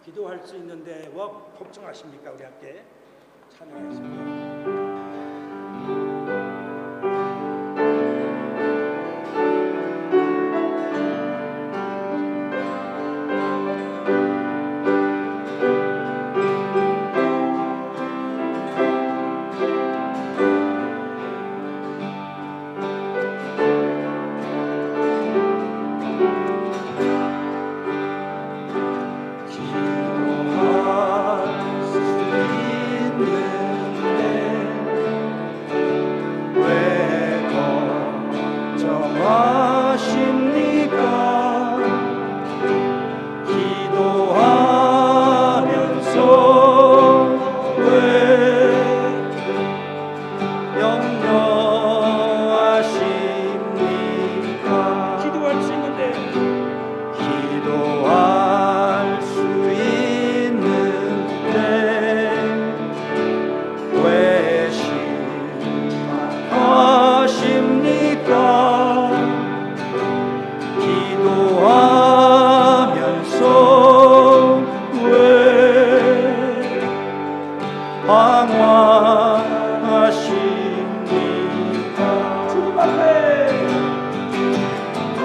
기도할 수 있는데 뭐 걱정하십니까? 우리 함께 찬양하겠습니다.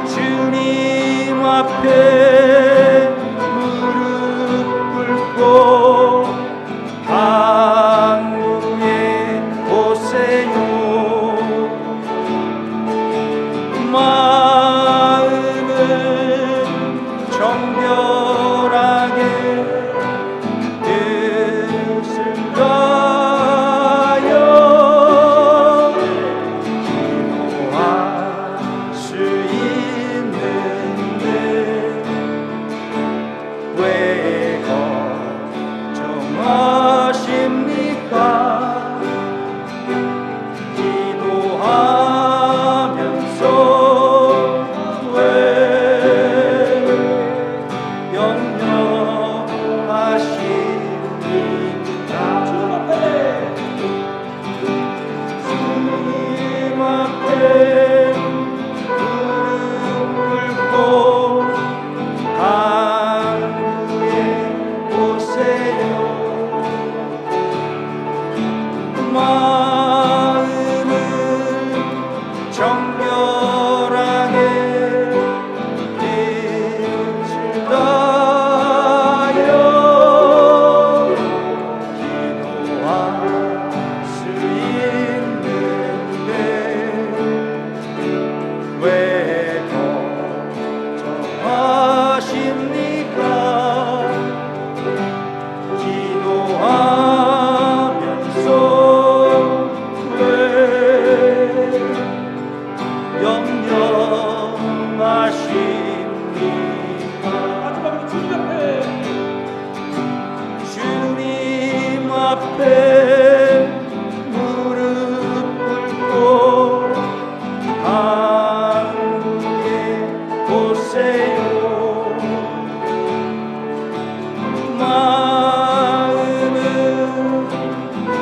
주님 앞에 무릎 꿇고 강구에 오세요. 마음은 정결하게 뜻을 다하여 기도할 수 있는데 왜 걱정하십니까? 기도하면서 왜 염려하십니까? 주님 앞에 무릎 꿇고 강구에 오세요. 마음은 정결하게 뜻을 다하여 기도할 수 있는데 왜 걱정하십니까? 기도하면서 왜 염려하십니까? 마지막으로 주님 앞에 무릎 꿇고 강구에 오세요. 마음은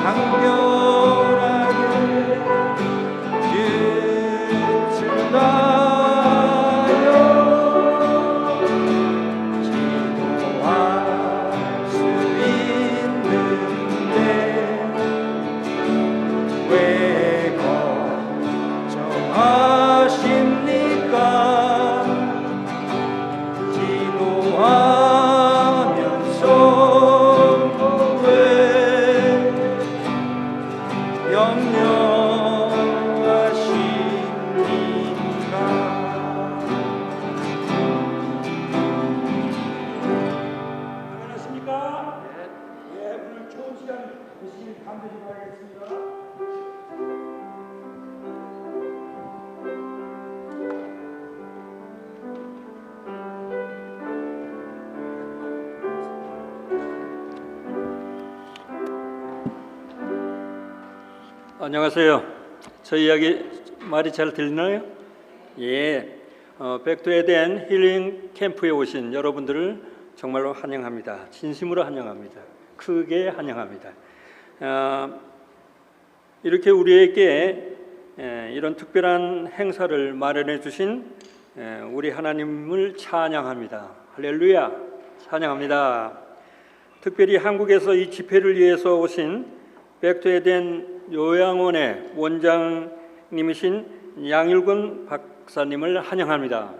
강렬하게 뜻을 다하여 기도할 수 있는데 왜 걱정하십니까? 기도하면서 왜 염려하십니까? 안녕하십니까? 예, 오늘 좋은 시간 되시길 간절히 바라겠습니다. 안녕하세요. 저 이야기 말이 잘 들리나요? 예, 백투 에덴 힐링 캠프에 오신 여러분들을 정말로 환영합니다. 진심으로 환영합니다. 크게 환영합니다. 이렇게 우리에게 이런 특별한 행사를 마련해 주신 우리 하나님을 찬양합니다. 할렐루야, 찬양합니다. 특별히 한국에서 이 집회를 위해서 오신 백투에덴 요양원의 원장님이신 양일권 박사님을 환영합니다.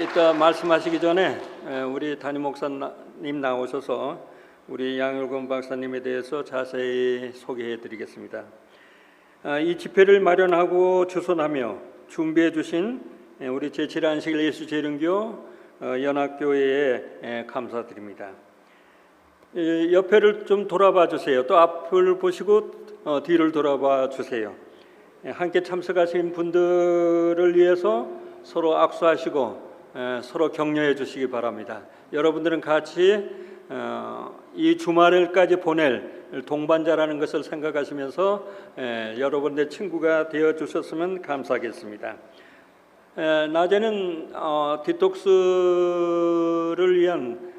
이따 말씀하시기 전에 우리 담임 목사님 나오셔서 우리 양일권 박사님에 대해서 자세히 소개해 드리겠습니다. 이 집회를 마련하고 주선하며 준비해 주신 우리 제7안식일 예수재림교 연합교회에 감사드립니다. 옆에를 좀 돌아봐 주세요. 또 앞을 보시고 뒤를 돌아봐 주세요. 함께 참석하신 분들을 위해서 서로 악수하시고 서로 격려해 주시기 바랍니다. 여러분들은 같이 이 주말을까지 보낼 동반자라는 것을 생각하시면서 여러분의 친구가 되어 주셨으면 감사하겠습니다. 낮에는 디톡스를 위한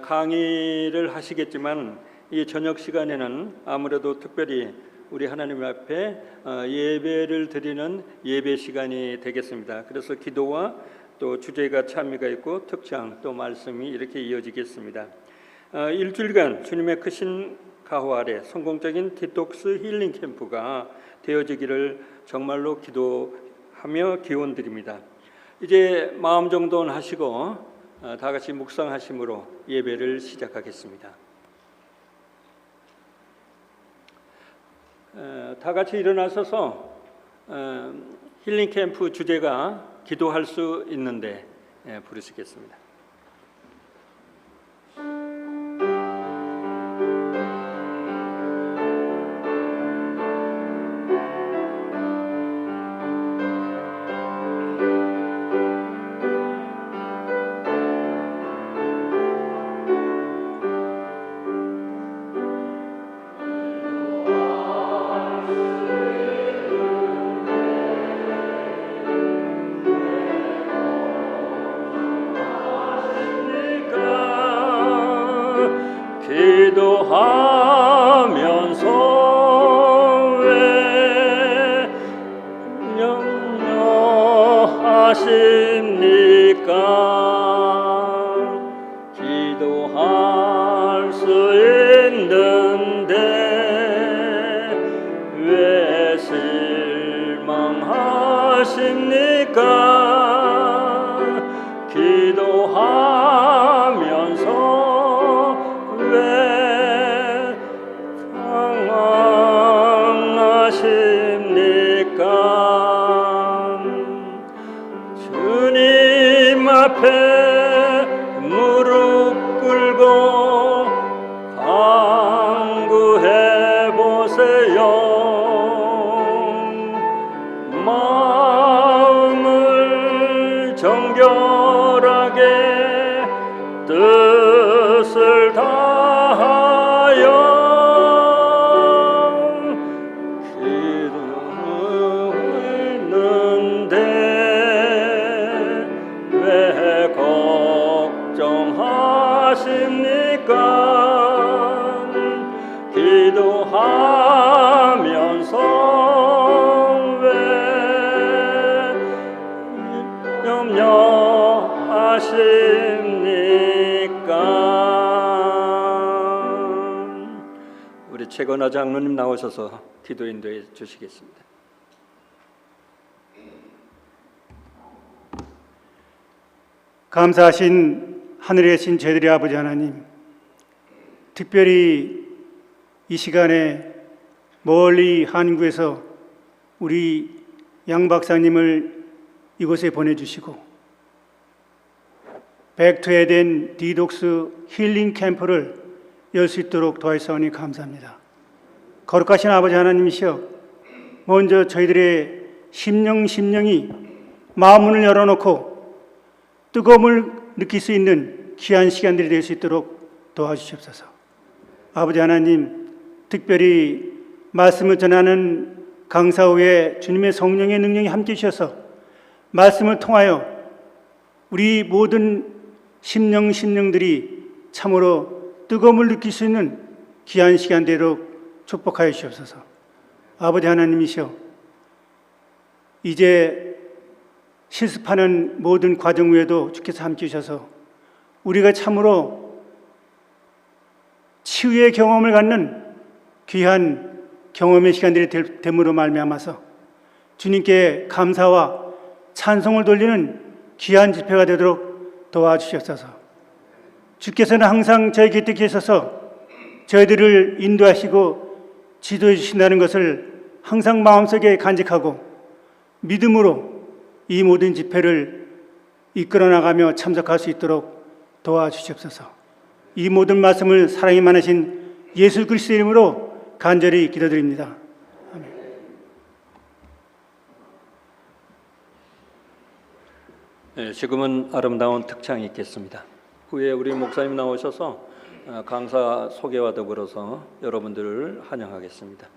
강의를 하시겠지만 이 저녁 시간에는 아무래도 특별히 우리 하나님 앞에 예배를 드리는 예배 시간이 되겠습니다. 그래서 기도와 또 주제가 찬미가 있고 특장 또 말씀이 이렇게 이어지겠습니다. 일주일간 주님의 크신 가호 아래 성공적인 디톡스 힐링 캠프가 되어지기를 정말로 기도하며 기원드립니다. 이제 마음 정돈하시고 다 같이 묵상하심으로 예배를 시작하겠습니다. 다 같이 일어나셔서 힐링 캠프 주제가 기도할 수 있는데 부르시겠습니다. 기도하면서 왜 염려하십니까? 기도할 수 있는데 왜 실망하십니까? 기도하면서 왜 당황하십니까? 주님 앞에 무릎 꿇고 간구해 보세요. 마음을 정결하게 뜻을 다하여 기도했는데 왜 걱정하십니까? 기도하면서 왜 염려하십니까? 우리 최건화 장로님 나오셔서 기도 인도해 주시겠습니다. 감사하신 하늘에 계신 저희들의 아버지 하나님, 특별히 이 시간에 멀리 한국에서 우리 양 박사님을 이곳에 보내주시고 백투에덴 디톡스 힐링 캠프를 열 수 있도록 도와주사오니 감사합니다. 거룩하신 아버지 하나님이시여, 먼저 저희들의 심령이 마음문을 열어놓고 뜨거움을 느낄 수 있는 귀한 시간들이 될 수 있도록 도와주시옵소서. 아버지 하나님, 특별히 말씀을 전하는 강사 후에 주님의 성령의 능력이 함께 주셔서 말씀을 통하여 우리 모든 심령들이 참으로 뜨거움을 느낄 수 있는 귀한 시간 되도록 축복하여 주시옵소서. 아버지 하나님이시여, 이제 실습하는 모든 과정 외에도 주께서 함께 주셔서 우리가 참으로 치유의 경험을 갖는 귀한 경험의 시간들이 됨으로 말미암아서 주님께 감사와 찬송을 돌리는 귀한 집회가 되도록 도와주시옵소서. 주께서는 항상 저희 곁에 계셔서 저희들을 인도하시고 지도해 주신다는 것을 항상 마음속에 간직하고 믿음으로 이 모든 집회를 이끌어 나가며 참석할 수 있도록 도와주시옵소서. 이 모든 말씀을 사랑이 많으신 예수 그리스도의 이름으로 간절히 기도드립니다. 아멘. 네, 지금은 아름다운 특창이 있겠습니다. 후에 우리 목사님 나오셔서 강사 소개와 더불어서 여러분들을 환영하겠습니다.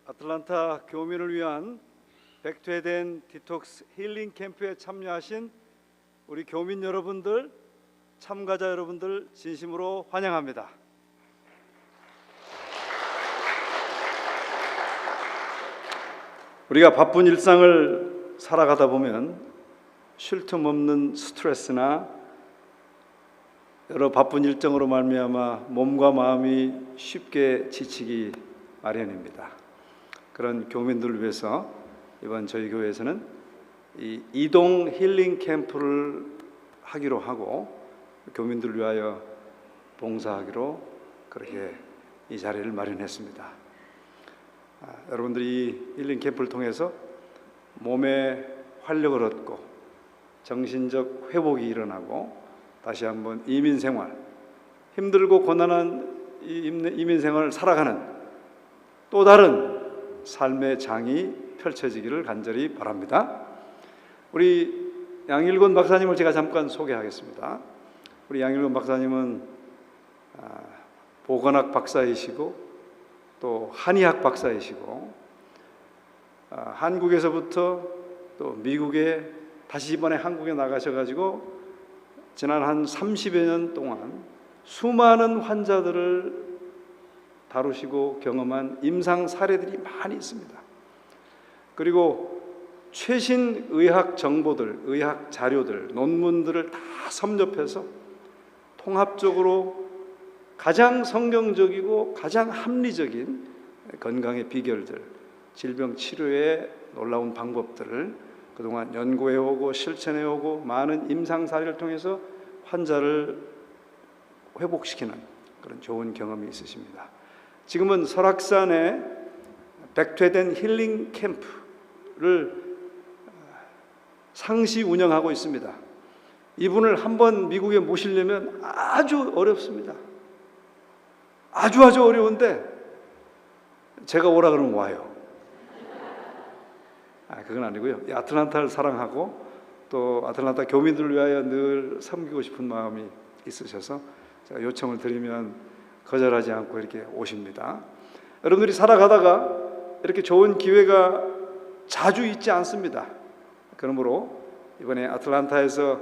아틀란타 교민을 위한 백투에덴 디톡스 힐링 캠프에 참여하신 우리 교민 여러분들, 참가자 여러분들 진심으로 환영합니다. 우리가 바쁜 일상을 살아가다 보면 쉴 틈 없는 스트레스나 여러 바쁜 일정으로 말미암아 몸과 마음이 쉽게 지치기 마련입니다. 그런 교민들을 위해서 이번 저희 교회에서는 이 이동 힐링 캠프를 하기로 하고 교민들을 위하여 봉사하기로 그렇게 이 자리를 마련했습니다. 여러분들이 힐링 캠프를 통해서 몸에 활력을 얻고 정신적 회복이 일어나고 다시 한번 이민생활, 힘들고 고난한 이민생활을 살아가는 또 다른 삶의 장이 펼쳐지기를 간절히 바랍니다. 우리 양일권 박사님을 제가 잠깐 소개하겠습니다. 우리 양일권 박사님은 보건학 박사이시고 또 한의학 박사이시고 한국에서부터 또 미국에 다시 이번에 한국에 나가셔가지고 지난 한 30여 년 동안 수많은 환자들을 다루시고 경험한 임상 사례들이 많이 있습니다. 그리고 최신 의학 정보들, 의학 자료들, 논문들을 다 섭렵해서 통합적으로 가장 성경적이고 가장 합리적인 건강의 비결들, 질병 치료의 놀라운 방법들을 그동안 연구해오고 실천해오고 많은 임상 사례를 통해서 환자를 회복시키는 그런 좋은 경험이 있으십니다. 지금은 설악산에 백투에덴 힐링 캠프를 상시 운영하고 있습니다. 이분을 한번 미국에 모시려면 아주 어렵습니다. 아주 어려운데 제가 오라 그러면 와요. 그건 아니고요. 아틀란타를 사랑하고 또 아틀란타 교민들을 위하여 늘 섬기고 싶은 마음이 있으셔서 제가 요청을 드리면 거절하지 않고 이렇게 오십니다. 여러분들이 살아가다가 이렇게 좋은 기회가 자주 있지 않습니다. 그러므로 이번에 아틀란타에서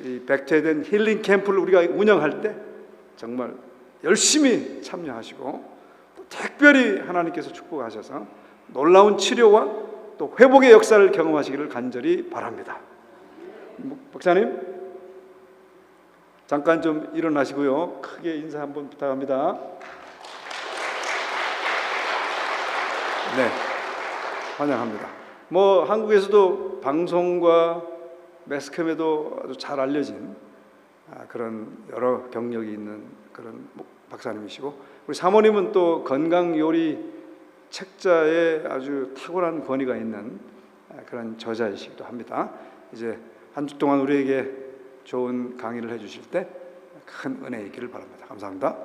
이 백투에덴 힐링 캠프를 우리가 운영할 때 정말 열심히 참여하시고 또 특별히 하나님께서 축복하셔서 놀라운 치료와 또 회복의 역사를 경험하시기를 간절히 바랍니다. 박사님 잠깐 좀 일어나시고요. 크게 인사 한번 부탁합니다. 네, 환영합니다. 한국에서도 방송과 매스컴에도 아주 잘 알려진 그런 여러 경력이 있는 그런 박사님이시고 우리 사모님은 또 건강 요리 책자에 아주 탁월한 권위가 있는 그런 저자이시기도 합니다. 이제 한 주 동안 우리에게 좋은 강의를 해주실 때 큰 은혜 있기를 바랍니다. 감사합니다.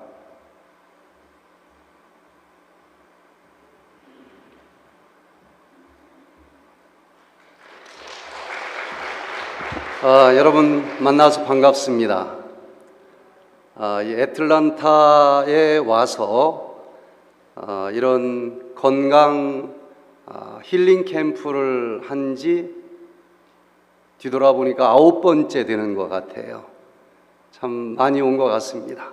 여러분 만나서 반갑습니다. 이 애틀란타에 와서 이런 건강 힐링 캠프를 한지 뒤돌아보니까 9번째 되는 것 같아요. 참 많이 온 것 같습니다.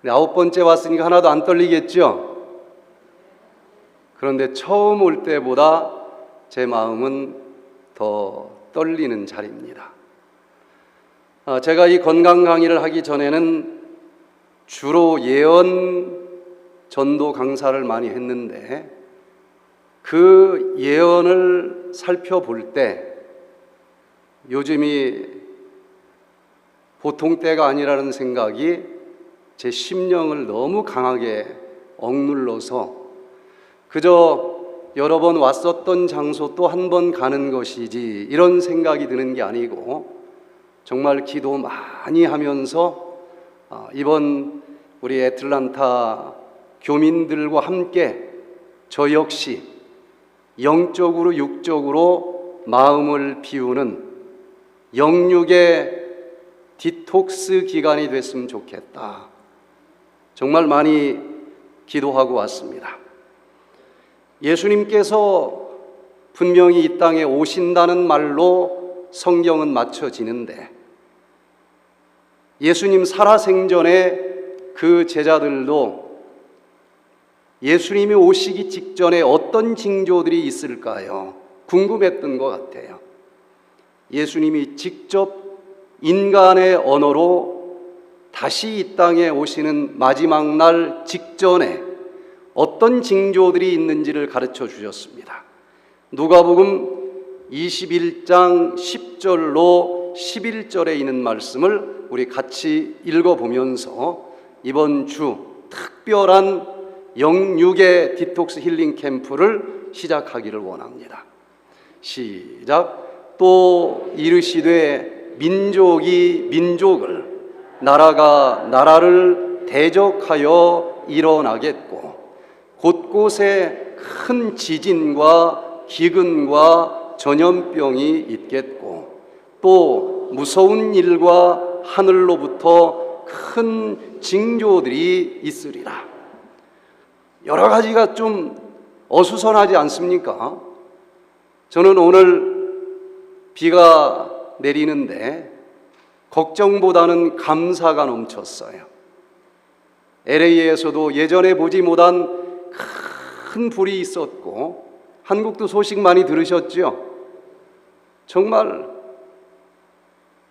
9번째 왔으니까 하나도 안 떨리겠죠? 그런데 처음 올 때보다 제 마음은 더 떨리는 자리입니다. 제가 이 건강 강의를 하기 전에는 주로 예언 전도 강사를 많이 했는데 그 예언을 살펴볼 때 요즘이 보통 때가 아니라는 생각이 제 심령을 너무 강하게 억눌러서 그저 여러 번 왔었던 장소 또 한 번 가는 것이지 이런 생각이 드는 게 아니고 정말 기도 많이 하면서 이번 우리 애틀란타 교민들과 함께 저 역시 영적으로 육적으로 마음을 비우는 영육의 디톡스 기간이 됐으면 좋겠다. 정말 많이 기도하고 왔습니다. 예수님께서 분명히 이 땅에 오신다는 말로 성경은 맞춰지는데, 예수님 살아생전에 그 제자들도 예수님이 오시기 직전에 어떤 징조들이 있을까요? 궁금했던 것 같아요. 예수님이 직접 인간의 언어로 다시 이 땅에 오시는 마지막 날 직전에 어떤 징조들이 있는지를 가르쳐 주셨습니다. 누가복음 21장 10절로 11절에 있는 말씀을 우리 같이 읽어보면서 이번 주 특별한 영육의 디톡스 힐링 캠프를 시작하기를 원합니다. 시작. 또 이르시되 민족이 민족을, 나라가 나라를 대적하여 일어나겠고 곳곳에 큰 지진과 기근과 전염병이 있겠고 또 무서운 일과 하늘로부터 큰 징조들이 있으리라. 여러 가지가 좀 어수선하지 않습니까? 저는 오늘 비가 내리는데 걱정보다는 감사가 넘쳤어요. LA에서도 예전에 보지 못한 큰 불이 있었고, 한국도 소식 많이 들으셨죠? 정말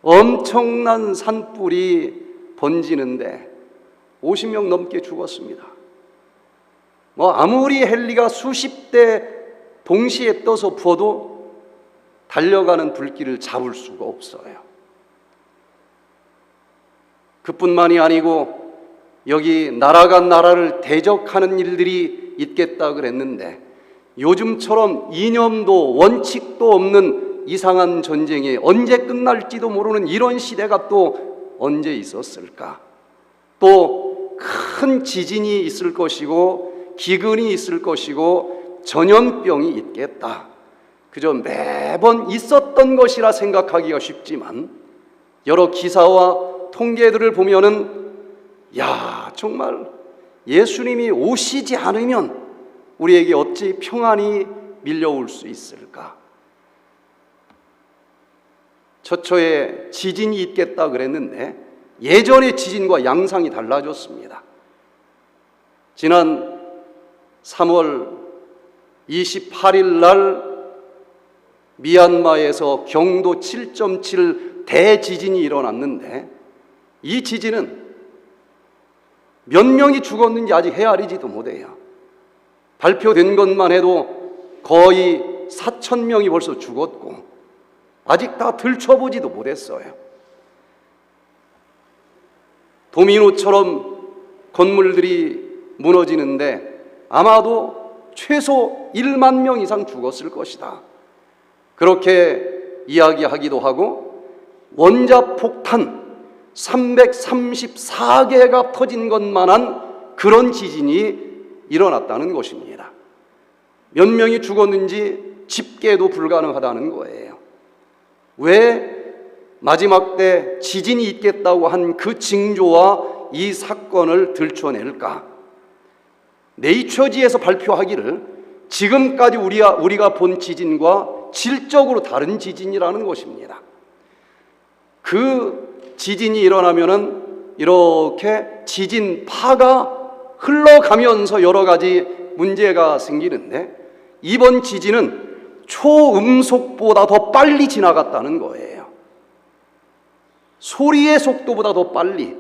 엄청난 산불이 번지는데 50명 넘게 죽었습니다. 아무리 헬리가 수십 대 동시에 떠서 부어도 달려가는 불길을 잡을 수가 없어요. 그뿐만이 아니고 여기 나라가 나라를 대적하는 일들이 있겠다 그랬는데 요즘처럼 이념도 원칙도 없는 이상한 전쟁이 언제 끝날지도 모르는 이런 시대가 또 언제 있었을까? 또 큰 지진이 있을 것이고 기근이 있을 것이고 전염병이 있겠다. 그저 매번 있었던 것이라 생각하기가 쉽지만 여러 기사와 통계들을 보면은 정말 예수님이 오시지 않으면 우리에게 어찌 평안이 밀려올 수 있을까? 처처에 지진이 있겠다 그랬는데 예전의 지진과 양상이 달라졌습니다. 지난 3월 28일 날 미얀마에서 경도 7.7 대지진이 일어났는데 이 지진은 몇 명이 죽었는지 아직 헤아리지도 못해요. 발표된 것만 해도 거의 4,000명이 벌써 죽었고 아직 다 들춰보지도 못했어요. 도미노처럼 건물들이 무너지는데 아마도 최소 1만 명 이상 죽었을 것이다. 그렇게 이야기하기도 하고 원자폭탄 334개가 터진 것만한 그런 지진이 일어났다는 것입니다. 몇 명이 죽었는지 집계도 불가능하다는 거예요. 왜 마지막 때 지진이 있겠다고 한 그 징조와 이 사건을 들춰낼까? 네이처지에서 발표하기를 지금까지 우리가 본 지진과 질적으로 다른 지진이라는 것입니다. 그 지진이 일어나면은 이렇게 지진파가 흘러가면서 여러 가지 문제가 생기는데 이번 지진은 초음속보다 더 빨리 지나갔다는 거예요. 소리의 속도보다 더 빨리.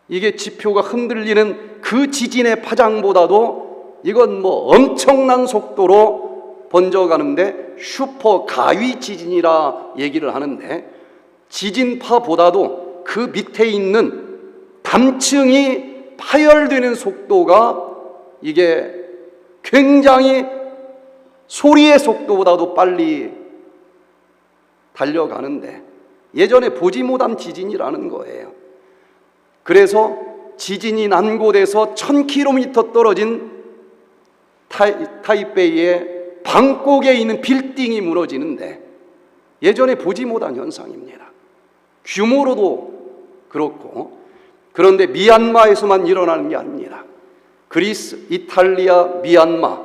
이게 지표가 흔들리는 그 지진의 파장보다도 이건 엄청난 속도로 번져가는데 슈퍼 가위 지진이라 얘기를 하는데 지진파보다도 그 밑에 있는 담층이 파열되는 속도가 이게 굉장히 소리의 속도보다도 빨리 달려가는데 예전에 보지 못한 지진이라는 거예요. 그래서 지진이 난 곳에서 1000km 떨어진 타이베이의 방콕에 있는 빌딩이 무너지는데 예전에 보지 못한 현상입니다. 규모로도 그렇고 그런데 미얀마에서만 일어나는 게 아닙니다. 그리스, 이탈리아, 미얀마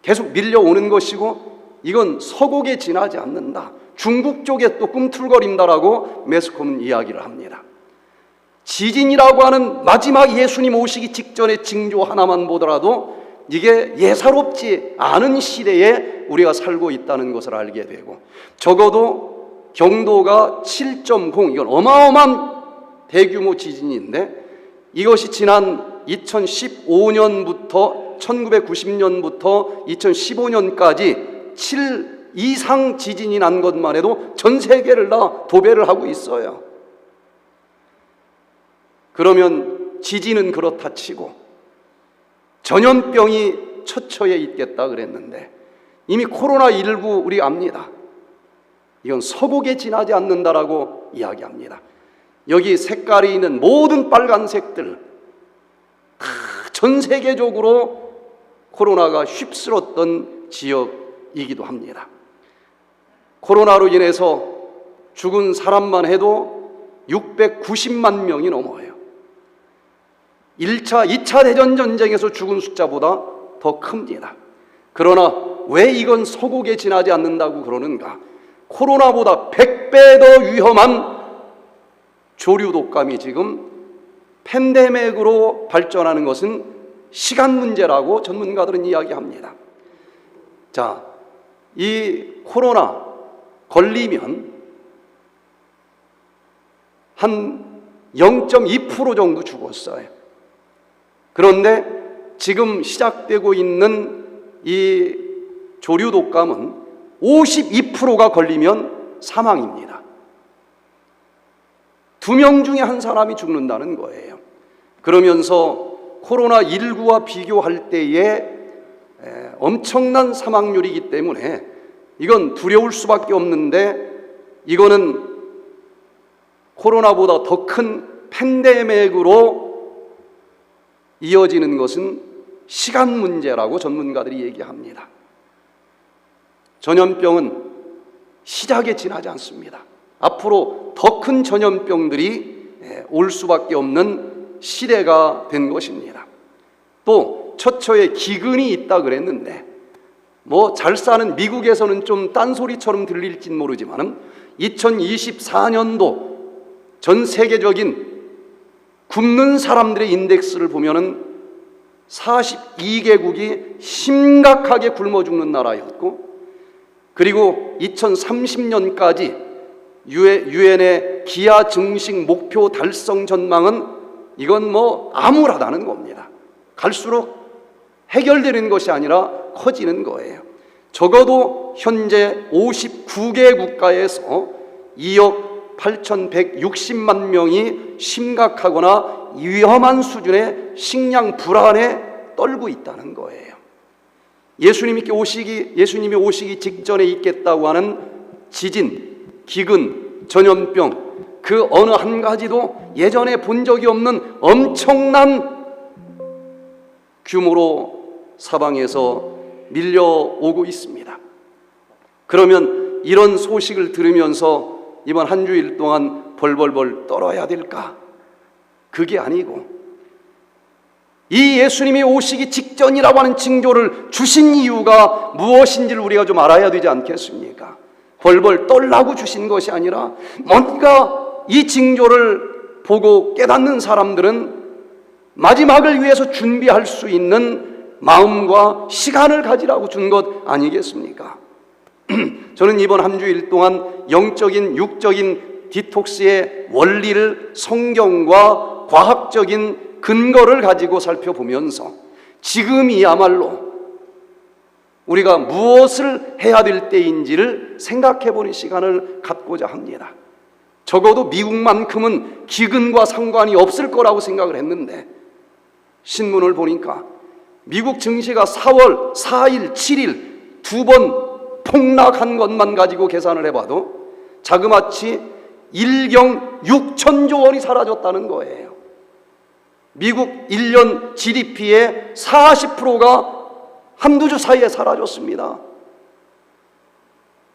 계속 밀려오는 것이고 이건 서곡에 지나지 않는다. 중국 쪽에 또 꿈틀거린다라고 매스컴은 이야기를 합니다. 지진이라고 하는 마지막 예수님 오시기 직전의 징조 하나만 보더라도 이게 예사롭지 않은 시대에 우리가 살고 있다는 것을 알게 되고, 적어도 경도가 7.0, 이건 어마어마한 대규모 지진인데 이것이 지난 2015년부터 1990년부터 2015년까지 7 이상 지진이 난 것만 해도 전 세계를 다 도배를 하고 있어요. 그러면 지진은 그렇다 치고 전염병이 처처에 있겠다 그랬는데 이미 코로나19 우리 압니다. 이건 서곡에 지나지 않는다라고 이야기합니다. 여기 색깔이 있는 모든 빨간색들 다 전 세계적으로 코로나가 휩쓸었던 지역이기도 합니다. 코로나로 인해서 죽은 사람만 해도 690만 명이 넘어요. 2차 대전 전쟁에서 죽은 숫자보다 더 큽니다. 그러나 왜 이건 서곡에 지나지 않는다고 그러는가? 코로나보다 100배 더 위험한 조류 독감이 지금 팬데믹으로 발전하는 것은 시간 문제라고 전문가들은 이야기합니다. 자, 이 코로나 걸리면 한 0.2% 정도 죽었어요. 그런데 지금 시작되고 있는 이 조류 독감은 52%가 걸리면 사망입니다. 2명 중에 한 사람이 죽는다는 거예요. 그러면서 코로나19와 비교할 때에 엄청난 사망률이기 때문에 이건 두려울 수밖에 없는데, 이거는 코로나보다 더 큰 팬데믹으로 이어지는 것은 시간 문제라고 전문가들이 얘기합니다. 전염병은 시작에 지나지 않습니다. 앞으로 더 큰 전염병들이 올 수밖에 없는 시대가 된 것입니다. 또 처처에 기근이 있다 그랬는데 뭐 잘 사는 미국에서는 좀 딴소리처럼 들릴진 모르지만 2024년도 전 세계적인 굶는 사람들의 인덱스를 보면은 42개국이 심각하게 굶어 죽는 나라였고, 그리고 2030년까지 유엔의 기아 증식 목표 달성 전망은 이건 뭐 암울하다는 겁니다. 갈수록 해결되는 것이 아니라 커지는 거예요. 적어도 현재 59개 국가에서 2억 8,160만 명이 심각하거나 위험한 수준의 식량 불안에 떨고 있다는 거예요. 예수님이 오시기 직전에 있겠다고 하는 지진, 기근, 전염병, 그 어느 한 가지도 예전에 본 적이 없는 엄청난 규모로 사방에서 밀려오고 있습니다. 그러면 이런 소식을 들으면서 이번 한 주일 동안 벌벌벌 떨어야 될까? 그게 아니고 이 예수님이 오시기 직전이라고 하는 징조를 주신 이유가 무엇인지를 우리가 좀 알아야 되지 않겠습니까? 벌벌 떨라고 주신 것이 아니라 뭔가 이 징조를 보고 깨닫는 사람들은 마지막을 위해서 준비할 수 있는 마음과 시간을 가지라고 준 것 아니겠습니까? 저는 이번 한 주일 동안 영적인, 육적인 디톡스의 원리를 성경과 과학적인 근거를 가지고 살펴보면서 지금이야말로 우리가 무엇을 해야 될 때인지를 생각해보는 시간을 갖고자 합니다. 적어도 미국만큼은 기근과 상관이 없을 거라고 생각을 했는데 신문을 보니까 미국 증시가 4월 4일, 7일 두 번 폭락한 것만 가지고 계산을 해봐도 자그마치 1경 6천조 원이 사라졌다는 거예요. 미국 1년 GDP의 40%가 한두 주 사이에 사라졌습니다.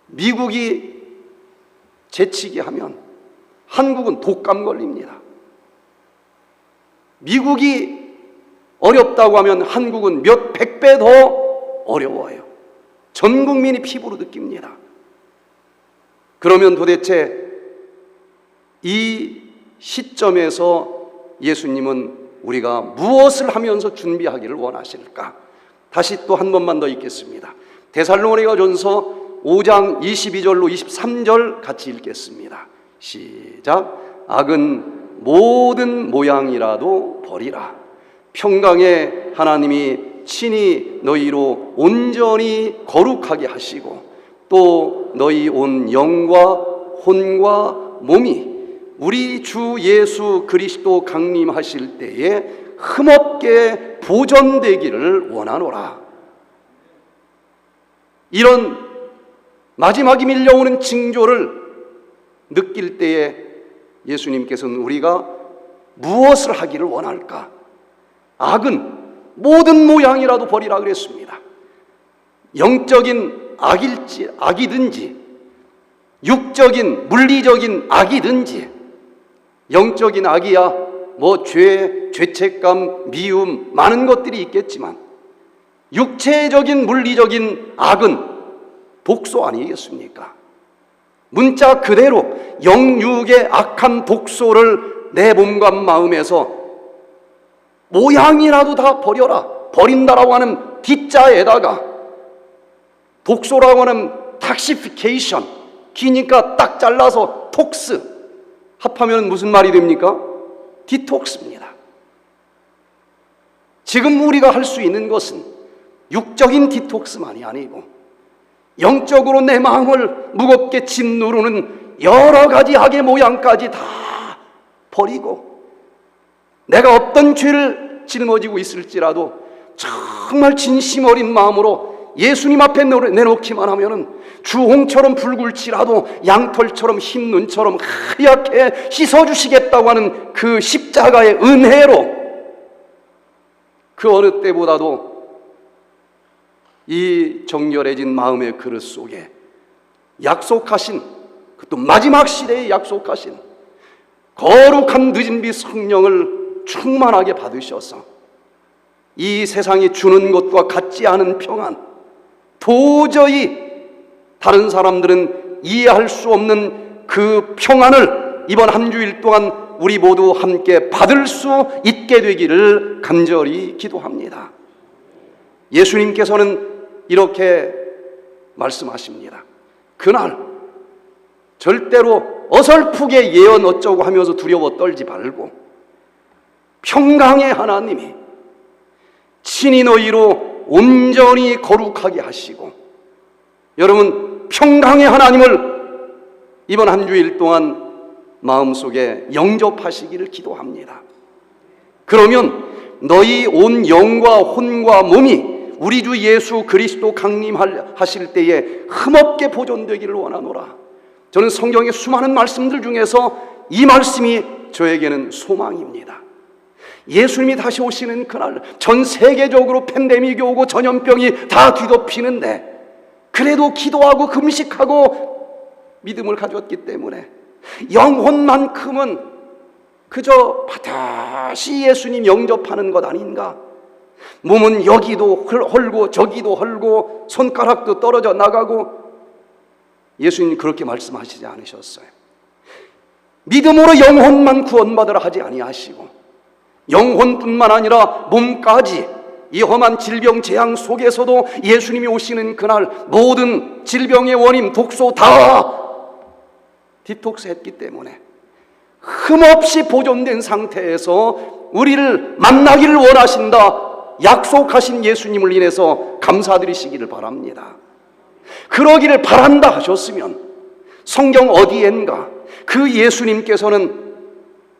미국이 재치기 하면 한국은 독감 걸립니다. 미국이 어렵다고 하면 한국은 몇 100배 더 어려워요. 전 국민이 피부로 느낍니다. 그러면 도대체 이 시점에서 예수님은 우리가 무엇을 하면서 준비하기를 원하실까? 다시 또 한 번만 더 읽겠습니다. 데살로니가전서 5장 22절로 23절 같이 읽겠습니다. 시작. 악은 모든 모양이라도 버리라. 평강의 하나님이 친히 너희로 온전히 거룩하게 하시고 또 너희 온 영과 혼과 몸이 우리 주 예수 그리스도 강림하실 때에 흠없게 보존되기를 원하노라. 이런 마지막이 밀려오는 징조를 느낄 때에 예수님께서는 우리가 무엇을 하기를 원할까? 악은 모든 모양이라도 버리라 그랬습니다. 영적인 악이든지 육적인 물리적인 악이든지, 영적인 악이야 뭐 죄책감, 미움 많은 것들이 있겠지만 육체적인 물리적인 악은 독소 아니겠습니까? 문자 그대로 영육의 악한 독소를 내 몸과 마음에서 모양이라도 다 버려라. 버린다라고 하는 D자에다가 독소라고 하는 닥시피케이션, 기니까 딱 잘라서 톡스 합하면 무슨 말이 됩니까? 디톡스입니다. 지금 우리가 할 수 있는 것은 육적인 디톡스만이 아니고 영적으로 내 마음을 무겁게 짓누르는 여러 가지 악의 모양까지 다 버리고, 내가 어떤 죄를 짊어지고 있을지라도 정말 진심 어린 마음으로 예수님 앞에 내놓기만 하면은 주홍처럼 붉을지라도 양털처럼 흰 눈처럼 하얗게 씻어주시겠다고 하는 그 십자가의 은혜로 그 어느 때보다도 이 정결해진 마음의 그릇 속에 약속하신, 그것도 마지막 시대에 약속하신 거룩한 늦은 빛 성령을 충만하게 받으셔서 이 세상이 주는 것과 같지 않은 평안, 도저히 다른 사람들은 이해할 수 없는 그 평안을 이번 한 주일 동안 우리 모두 함께 받을 수 있게 되기를 간절히 기도합니다. 예수님께서는 이렇게 말씀하십니다. 그날 절대로 어설프게 예언 어쩌고 하면서 두려워 떨지 말고 평강의 하나님이 친히 너희로 온전히 거룩하게 하시고, 여러분 평강의 하나님을 이번 한 주일 동안 마음속에 영접하시기를 기도합니다. 그러면 너희 온 영과 혼과 몸이 우리 주 예수 그리스도 강림하실 때에 흠없게 보존되기를 원하노라. 저는 성경의 수많은 말씀들 중에서 이 말씀이 저에게는 소망입니다. 예수님이 다시 오시는 그날 전 세계적으로 팬데믹이 오고 전염병이 다 뒤덮이는데 그래도 기도하고 금식하고 믿음을 가졌기 때문에 영혼만큼은 그저 반드시 예수님 영접하는 것 아닌가. 몸은 여기도 헐고 저기도 헐고 손가락도 떨어져 나가고, 예수님 그렇게 말씀하시지 않으셨어요. 믿음으로 영혼만 구원받으라 하지 아니하시고 영혼뿐만 아니라 몸까지 이 험한 질병 재앙 속에서도 예수님이 오시는 그날 모든 질병의 원인 독소 다 디톡스 했기 때문에 흠없이 보존된 상태에서 우리를 만나기를 원하신다 약속하신 예수님을 인해서 감사드리시기를 바랍니다. 그러기를 바란다 하셨으면 성경 어디엔가 그 예수님께서는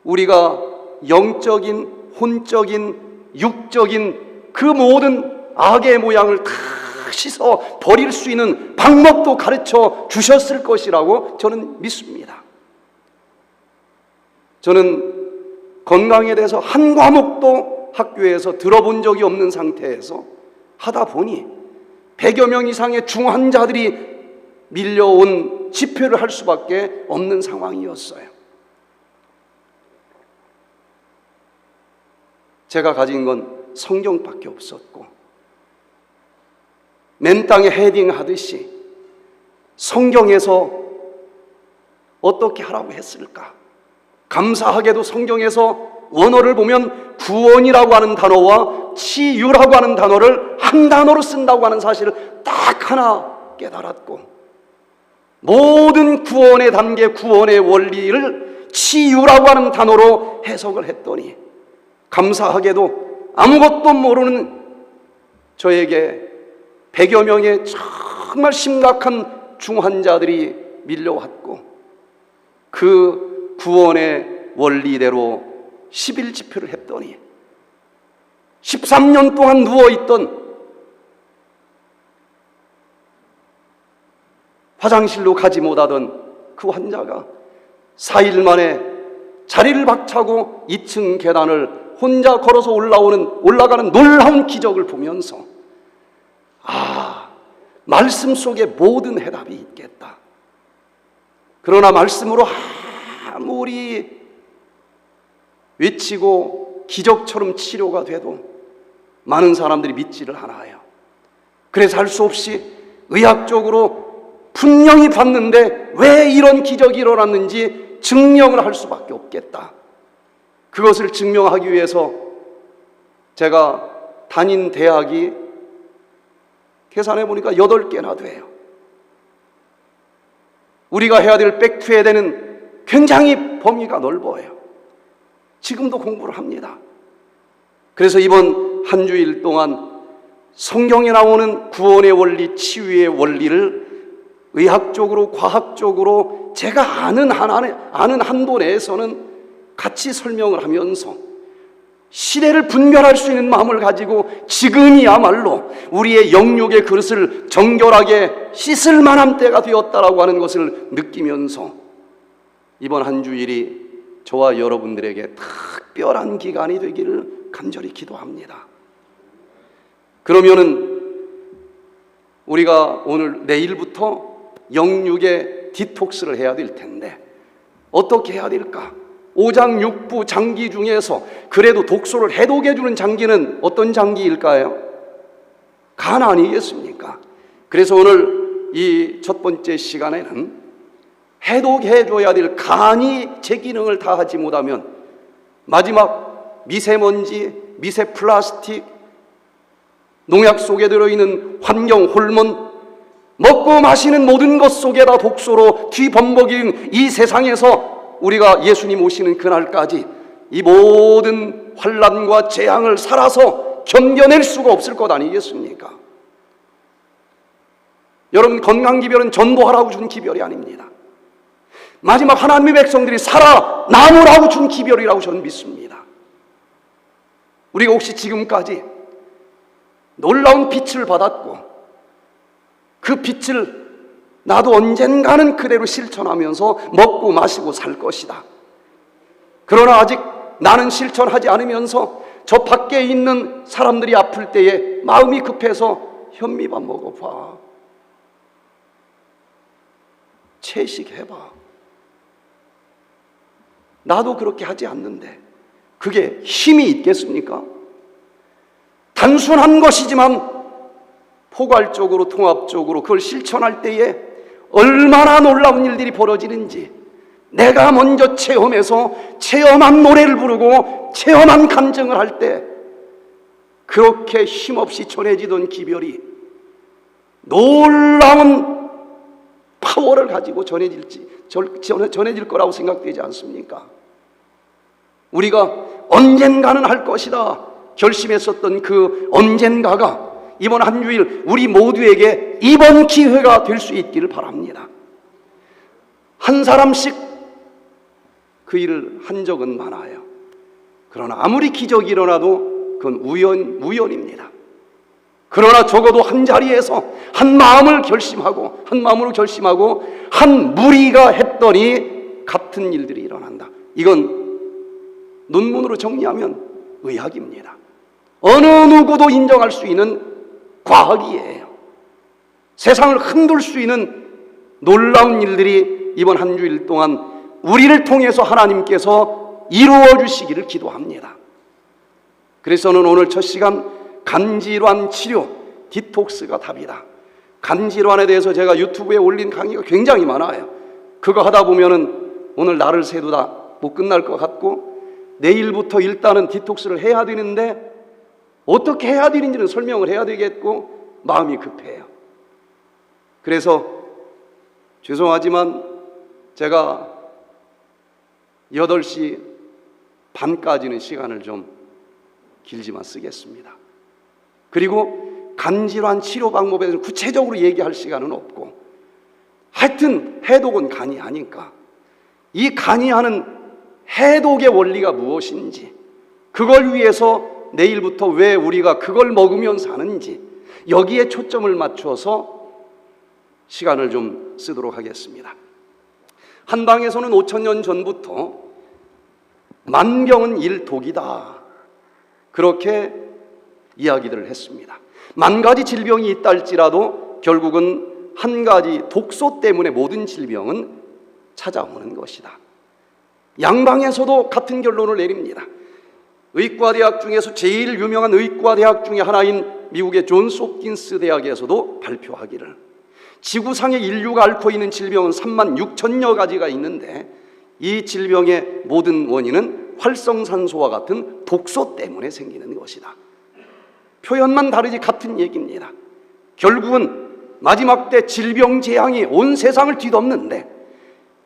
우리가 영적인, 혼적인, 육적인 그 모든 악의 모양을 다 씻어 버릴 수 있는 방법도 가르쳐 주셨을 것이라고 저는 믿습니다. 저는 건강에 대해서 한 과목도 학교에서 들어본 적이 없는 상태에서 하다 보니 100여 명 이상의 중환자들이 밀려온 집회를 할 수밖에 없는 상황이었어요. 제가 가진 건 성경밖에 없었고 맨 땅에 헤딩하듯이 성경에서 어떻게 하라고 했을까? 감사하게도 성경에서 원어를 보면 구원이라고 하는 단어와 치유라고 하는 단어를 한 단어로 쓴다고 하는 사실을 딱 하나 깨달았고, 모든 구원의 단계, 구원의 원리를 치유라고 하는 단어로 해석을 했더니 감사하게도 아무것도 모르는 저에게 100여 명의 정말 심각한 중환자들이 밀려왔고, 그 구원의 원리대로 11지표를 했더니 13년 동안 누워있던, 화장실로 가지 못하던 그 환자가 4일 만에 자리를 박차고 2층 계단을 혼자 걸어서 올라가는 놀라운 기적을 보면서, 아, 말씀 속에 모든 해답이 있겠다. 그러나 말씀으로 아무리 외치고 기적처럼 치료가 돼도 많은 사람들이 믿지를 않아요. 그래서 할 수 없이 의학적으로 분명히 봤는데 왜 이런 기적이 일어났는지 증명을 할 수밖에 없겠다. 그것을 증명하기 위해서 제가 다닌 대학이 계산해 보니까 8개나 돼요. 우리가 해야 될 백투에덴은 굉장히 범위가 넓어요. 지금도 공부를 합니다. 그래서 이번 한 주일 동안 성경에 나오는 구원의 원리, 치유의 원리를 의학적으로, 과학적으로 제가 아는 한도 내에서는 같이 설명을 하면서 시대를 분별할 수 있는 마음을 가지고 지금이야말로 우리의 영육의 그릇을 정결하게 씻을 만한 때가 되었다라고 하는 것을 느끼면서 이번 한 주일이 저와 여러분들에게 특별한 기간이 되기를 간절히 기도합니다. 그러면은 우리가 오늘 내일부터 영육의 디톡스를 해야 될 텐데 어떻게 해야 될까? 5장 6부 장기 중에서 그래도 독소를 해독해 주는 장기는 어떤 장기일까요? 간 아니겠습니까? 그래서 오늘 이 첫 번째 시간에는 해독해 줘야 될 간이 제 기능을 다하지 못하면 마지막 미세먼지, 미세 플라스틱, 농약 속에 들어있는 환경 호르몬, 먹고 마시는 모든 것 속에다 독소로 뒤범벅인 이 세상에서 우리가 예수님 오시는 그날까지 이 모든 환난과 재앙을 살아서 견뎌낼 수가 없을 것 아니겠습니까? 여러분, 건강기별은 전도하라고 준 기별이 아닙니다. 마지막 하나님의 백성들이 살아남으라고 준 기별이라고 저는 믿습니다. 우리가 혹시 지금까지 놀라운 빛을 받았고 그 빛을 나도 언젠가는 그대로 실천하면서 먹고 마시고 살 것이다. 그러나 아직 나는 실천하지 않으면서 저 밖에 있는 사람들이 아플 때에 마음이 급해서 현미밥 먹어봐, 채식해봐. 나도 그렇게 하지 않는데 그게 힘이 있겠습니까? 단순한 것이지만 포괄적으로, 통합적으로 그걸 실천할 때에 얼마나 놀라운 일들이 벌어지는지 내가 먼저 체험해서 체험한 노래를 부르고 체험한 간증을 할 때 그렇게 힘없이 전해지던 기별이 놀라운 파워를 가지고 전해질 거라고 생각되지 않습니까? 우리가 언젠가는 할 것이다 결심했었던 그 언젠가가 이번 한 주일 우리 모두에게 이번 기회가 될 수 있기를 바랍니다. 한 사람씩 그 일을 한 적은 많아요. 그러나 아무리 기적이 일어나도 그건 우연입니다. 그러나 적어도 한 자리에서 한 마음으로 결심하고 한 무리가 했더니 같은 일들이 일어난다. 이건 논문으로 정리하면 의학입니다. 어느 누구도 인정할 수 있는 과학이에요. 세상을 흔들 수 있는 놀라운 일들이 이번 한 주일 동안 우리를 통해서 하나님께서 이루어 주시기를 기도합니다. 그래서 저는 오늘 첫 시간 간질환 치료 디톡스가 답이다. 간 질환에 대해서 제가 유튜브에 올린 강의가 굉장히 많아요. 그거 하다 보면은 오늘 날을 새도 다 못 끝날 것 같고, 내일부터 일단은 디톡스를 해야 되는데 어떻게 해야 되는지는 설명을 해야 되겠고 마음이 급해요. 그래서 죄송하지만 제가 8시 반까지는 시간을 좀 길지만 쓰겠습니다. 그리고 간질환 치료 방법에 대해서 구체적으로 얘기할 시간은 없고, 하여튼 해독은 간이 하니까 이 간이 하는 해독의 원리가 무엇인지, 그걸 위해서 내일부터 왜 우리가 그걸 먹으면 사는지, 여기에 초점을 맞춰서 시간을 좀 쓰도록 하겠습니다. 한방에서는 5,000년 전부터 만병은 일독이다, 그렇게 이야기들을 했습니다. 10,000가지 질병이 있다 할지라도 결국은 한 가지 독소 때문에 모든 질병은 찾아오는 것이다. 양방에서도 같은 결론을 내립니다. 의과대학 중에서 제일 유명한 의과대학 중에 하나인 미국의 존스 홉킨스 대학에서도 발표하기를, 지구상의 인류가 앓고 있는 질병은 36,000여 가지가 있는데 이 질병의 모든 원인은 활성산소와 같은 독소 때문에 생기는 것이다. 표현만 다르지 같은 얘기입니다. 결국은 마지막 때 질병 재앙이 온 세상을 뒤덮는데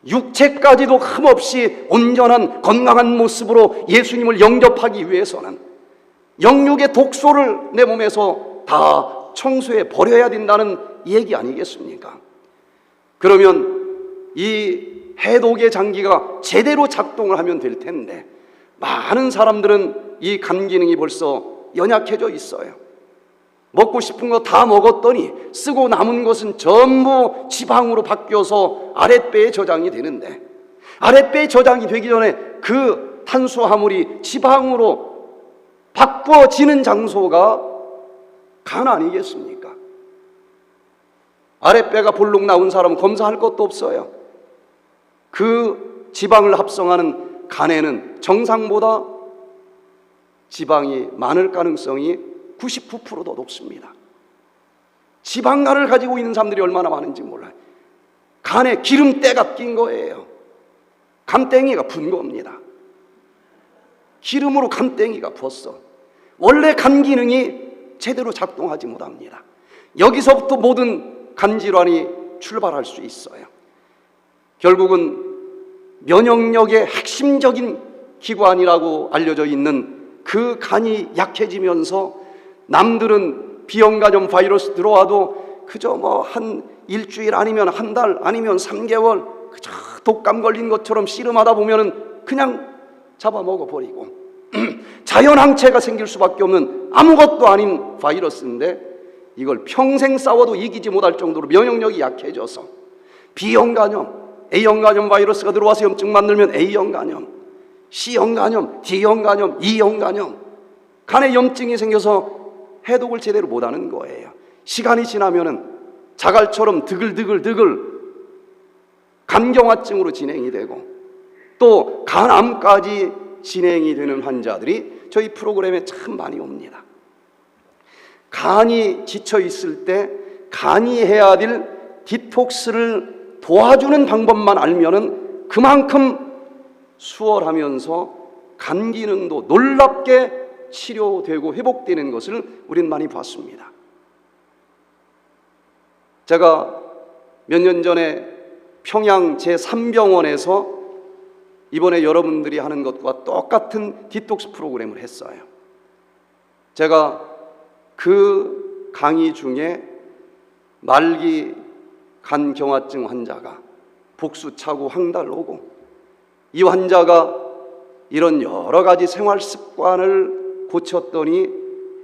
육체까지도 흠없이 온전한 건강한 모습으로 예수님을 영접하기 위해서는 영육의 독소를 내 몸에서 다 청소해 버려야 된다는 얘기 아니겠습니까? 그러면 이 해독의 장기가 제대로 작동을 하면 될 텐데 많은 사람들은 이 간 기능이 벌써 연약해져 있어요. 먹고 싶은 거 다 먹었더니 쓰고 남은 것은 전부 지방으로 바뀌어서 아랫배에 저장이 되는데, 아랫배에 저장이 되기 전에 그 탄수화물이 지방으로 바꿔지는 장소가 간 아니겠습니까? 아랫배가 볼록 나온 사람은 검사할 것도 없어요. 그 지방을 합성하는 간에는 정상보다 지방이 많을 가능성이 99%도 높습니다. 지방간을 가지고 있는 사람들이 얼마나 많은지 몰라요. 간에 기름때가 낀 거예요. 간땡이가 분 겁니다. 기름으로 간땡이가 부었어. 원래 간 기능이 제대로 작동하지 못합니다. 여기서부터 모든 간질환이 출발할 수 있어요. 결국은 면역력의 핵심적인 기관이라고 알려져 있는 그 간이 약해지면서 남들은 비형간염 바이러스 들어와도 그저 뭐 한 일주일 아니면 한 달 아니면 3개월 그저 독감 걸린 것처럼 씨름하다 보면은 그냥 잡아먹어 버리고 자연항체가 생길 수밖에 없는 아무것도 아닌 바이러스인데 이걸 평생 싸워도 이기지 못할 정도로 면역력이 약해져서 B형간염, A형간염 바이러스가 들어와서 염증 만들면 A형간염, C형간염, D형간염, E형간염, 간에 염증이 생겨서 해독을 제대로 못하는 거예요. 시간이 지나면은 자갈처럼 드글드글 간경화증으로 진행이 되고 또 간암까지 진행이 되는 환자들이 저희 프로그램에 참 많이 옵니다. 간이 지쳐 있을 때 간이 해야 될 디톡스를 도와주는 방법만 알면은 그만큼 수월하면서 간 기능도 놀랍게 치료되고 회복되는 것을 우리는 많이 봤습니다. 제가 몇 년 전에 평양 제3병원에서 이번에 여러분들이 하는 것과 똑같은 디톡스 프로그램을 했어요. 제가 그 강의 중에 말기 간경화증 환자가 복수 차고 황달 오고 이 환자가 이런 여러 가지 생활 습관을 고쳤더니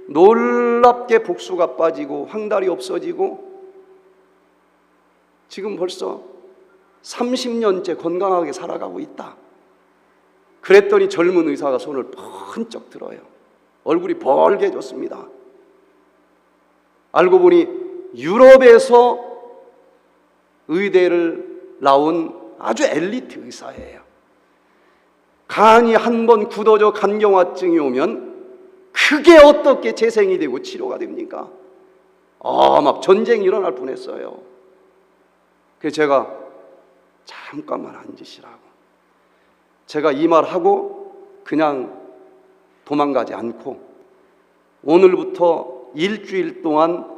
놀랍게 복수가 빠지고 황달이 없어지고 지금 벌써 30년째 건강하게 살아가고 있다. 그랬더니 젊은 의사가 손을 번쩍 들어요. 얼굴이 벌개졌습니다. 알고 보니 유럽에서 의대를 나온 아주 엘리트 의사예요. 간이 한 번 굳어져 간경화증이 오면 그게 어떻게 재생이 되고 치료가 됩니까? 막 전쟁이 일어날 뻔했어요. 그래서 제가 잠깐만 앉으시라고. 제가 이 말하고 그냥 도망가지 않고 오늘부터 일주일 동안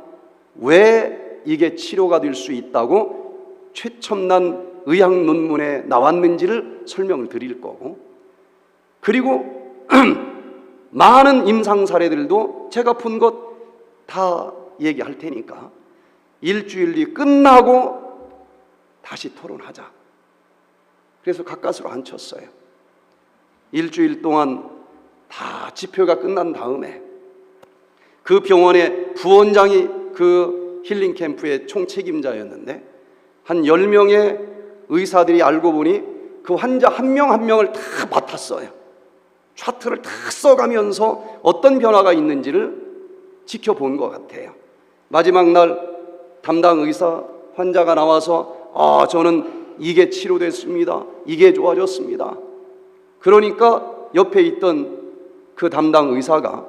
왜 이게 치료가 될 수 있다고 최첨단 의학 논문에 나왔는지를 설명을 드릴 거고, 그리고 많은 임상 사례들도 제가 본 것 다 얘기할 테니까 일주일이 끝나고 다시 토론하자. 그래서 가까스로 앉혔어요. 일주일 동안 다 집회가 끝난 다음에 그 병원의 부원장이 그 힐링 캠프의 총책임자였는데 한 10명의 의사들이 알고 보니 그 환자 한 명 한 명을 다 맡았어요. 차트를 다 써가면서 어떤 변화가 있는지를 지켜본 것 같아요. 마지막 날 담당 의사 환자가 나와서 저는 이게 치료됐습니다. 이게 좋아졌습니다. 그러니까 옆에 있던 그 담당 의사가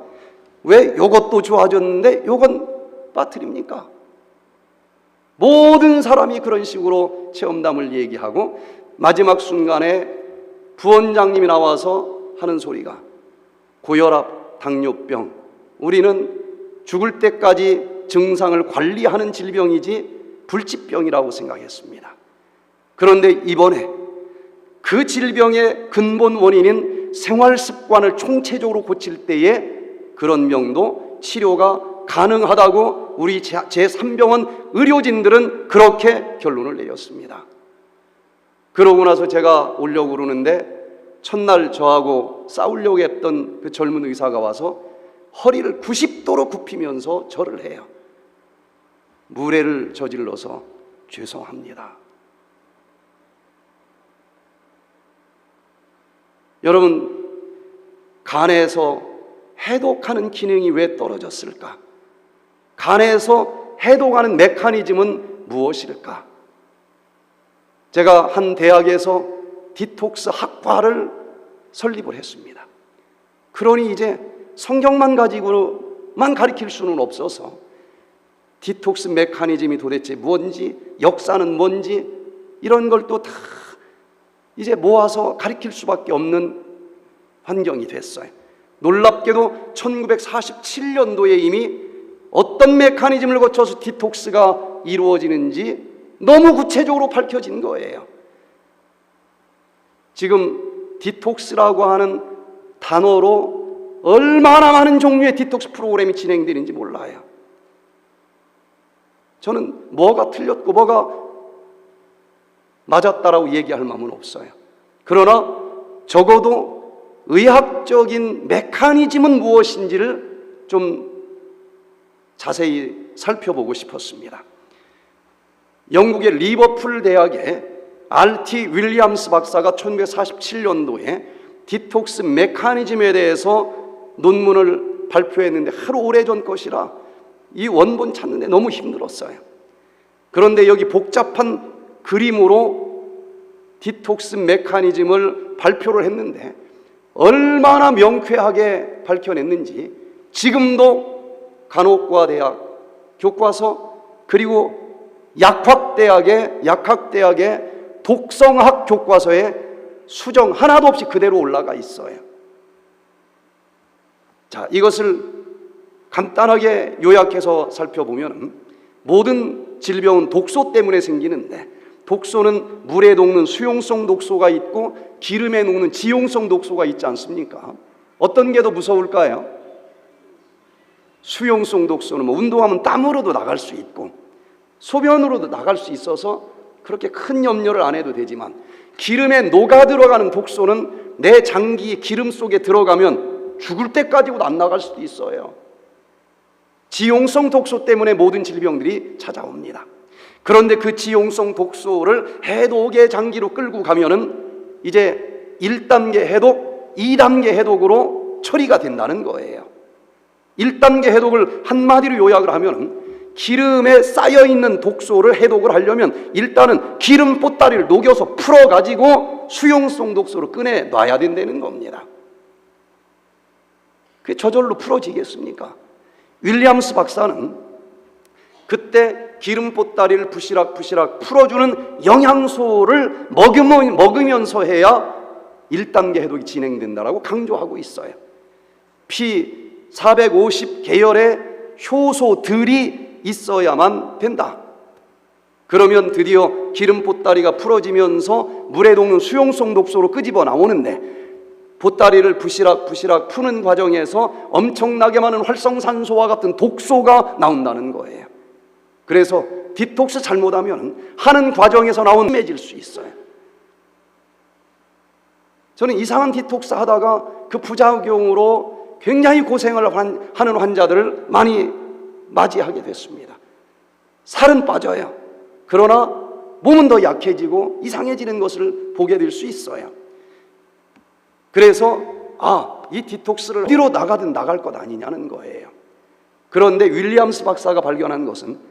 왜 요것도 좋아졌는데 요건 빠뜨립니까? 모든 사람이 그런 식으로 체험담을 얘기하고 마지막 순간에 부원장님이 나와서 하는 소리가 고혈압, 당뇨병, 우리는 죽을 때까지 증상을 관리하는 질병이지 불치병이라고 생각했습니다. 그런데 이번에 그 질병의 근본 원인인 생활 습관을 총체적으로 고칠 때에 그런 병도 치료가 가능하다고 우리 제3병원 의료진들은 그렇게 결론을 내렸습니다. 그러고 나서 제가 오려고 그러는데 첫날 저하고 싸우려고 했던 그 젊은 의사가 와서 허리를 90도로 굽히면서 절을 해요. 무례를 저질러서 죄송합니다. 여러분, 간에서 해독하는 기능이 왜 떨어졌을까? 간에서 해독하는 메커니즘은 무엇일까? 제가 한 대학에서 디톡스 학과를 설립을 했습니다. 그러니 이제 성경만 가지고만 가르칠 수는 없어서 디톡스 메커니즘이 도대체 뭔지, 역사는 뭔지 이런 걸 또 다 이제 모아서 가르칠 수밖에 없는 환경이 됐어요. 놀랍게도 1947년도에 이미 어떤 메커니즘을 거쳐서 디톡스가 이루어지는지 너무 구체적으로 밝혀진 거예요. 지금 디톡스라고 하는 단어로 얼마나 많은 종류의 디톡스 프로그램이 진행되는지 몰라요. 저는 뭐가 틀렸고 뭐가 맞았다라고 얘기할 마음은 없어요. 그러나 적어도 의학적인 메커니즘은 무엇인지를 좀 자세히 살펴보고 싶었습니다. 영국의 리버풀 대학의 R.T. 윌리엄스 박사가 1947년도에 디톡스 메커니즘에 대해서 논문을 발표했는데 하루 오래전 것이라 이 원본 찾는데 너무 힘들었어요. 그런데 여기 복잡한 그림으로 디톡스 메커니즘을 발표를 했는데 얼마나 명쾌하게 밝혀냈는지 지금도 간호과 대학 교과서 그리고 약학대학의 독성학 교과서에 수정 하나도 없이 그대로 올라가 있어요. 자, 이것을 간단하게 요약해서 살펴보면 모든 질병은 독소 때문에 생기는데 독소는 물에 녹는 수용성 독소가 있고 기름에 녹는 지용성 독소가 있지 않습니까? 어떤 게 더 무서울까요? 수용성 독소는 운동하면 땀으로도 나갈 수 있고 소변으로도 나갈 수 있어서 그렇게 큰 염려를 안 해도 되지만 기름에 녹아 들어가는 독소는 내 장기 기름 속에 들어가면 죽을 때까지도 안 나갈 수도 있어요. 지용성 독소 때문에 모든 질병들이 찾아옵니다. 그런데 그 지용성 독소를 해독의 장기로 끌고 가면은 이제 1단계 해독, 2단계 해독으로 처리가 된다는 거예요. 1단계 해독을 한마디로 요약을 하면 기름에 쌓여있는 독소를 해독을 하려면 일단은 기름 보따리를 녹여서 풀어가지고 수용성 독소로 꺼내놔야 된다는 겁니다. 그게 저절로 풀어지겠습니까? 윌리엄스 박사는 그때 기름 보따리를 부시락부시락 풀어주는 영양소를 먹으면서 해야 1단계 해독이 진행된다라고 강조하고 있어요. 피 450계열의 효소들이 있어야만 된다. 그러면 드디어 기름 보따리가 풀어지면서 물에 녹는 수용성 독소로 끄집어 나오는데, 보따리를 부시락 푸는 과정에서 엄청나게 많은 활성산소와 같은 독소가 나온다는 거예요. 그래서 디톡스 잘못하면 하는 과정에서 나온 심해질 수 있어요. 저는 이상한 디톡스 하다가 그 부작용으로 굉장히 고생을 하는 환자들을 많이 맞이하게 됐습니다. 살은 빠져요. 그러나 몸은 더 약해지고 이상해지는 것을 보게 될 수 있어요. 그래서 이 디톡스를 어디로 나가든 나갈 것 아니냐는 거예요. 그런데 윌리엄스 박사가 발견한 것은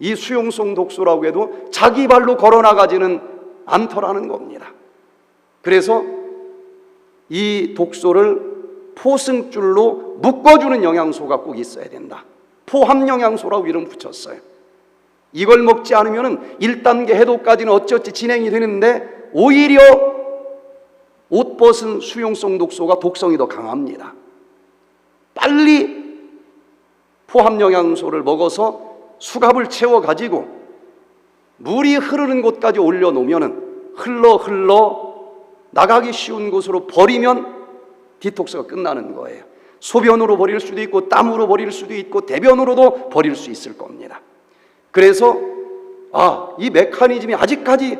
이 수용성 독소라고 해도 자기 발로 걸어나가지는 않더라는 겁니다. 그래서 이 독소를 포승줄로 묶어주는 영양소가 꼭 있어야 된다. 포함영양소라고 이름 붙였어요. 이걸 먹지 않으면 1단계 해독까지는 어찌어찌 진행이 되는데 오히려 옷 벗은 수용성 독소가 독성이 더 강합니다. 빨리 포함영양소를 먹어서 수갑을 채워가지고 물이 흐르는 곳까지 올려놓으면 흘러 나가기 쉬운 곳으로 버리면 디톡스가 끝나는 거예요. 소변으로 버릴 수도 있고 땀으로 버릴 수도 있고 대변으로도 버릴 수 있을 겁니다. 그래서 이 메커니즘이 아직까지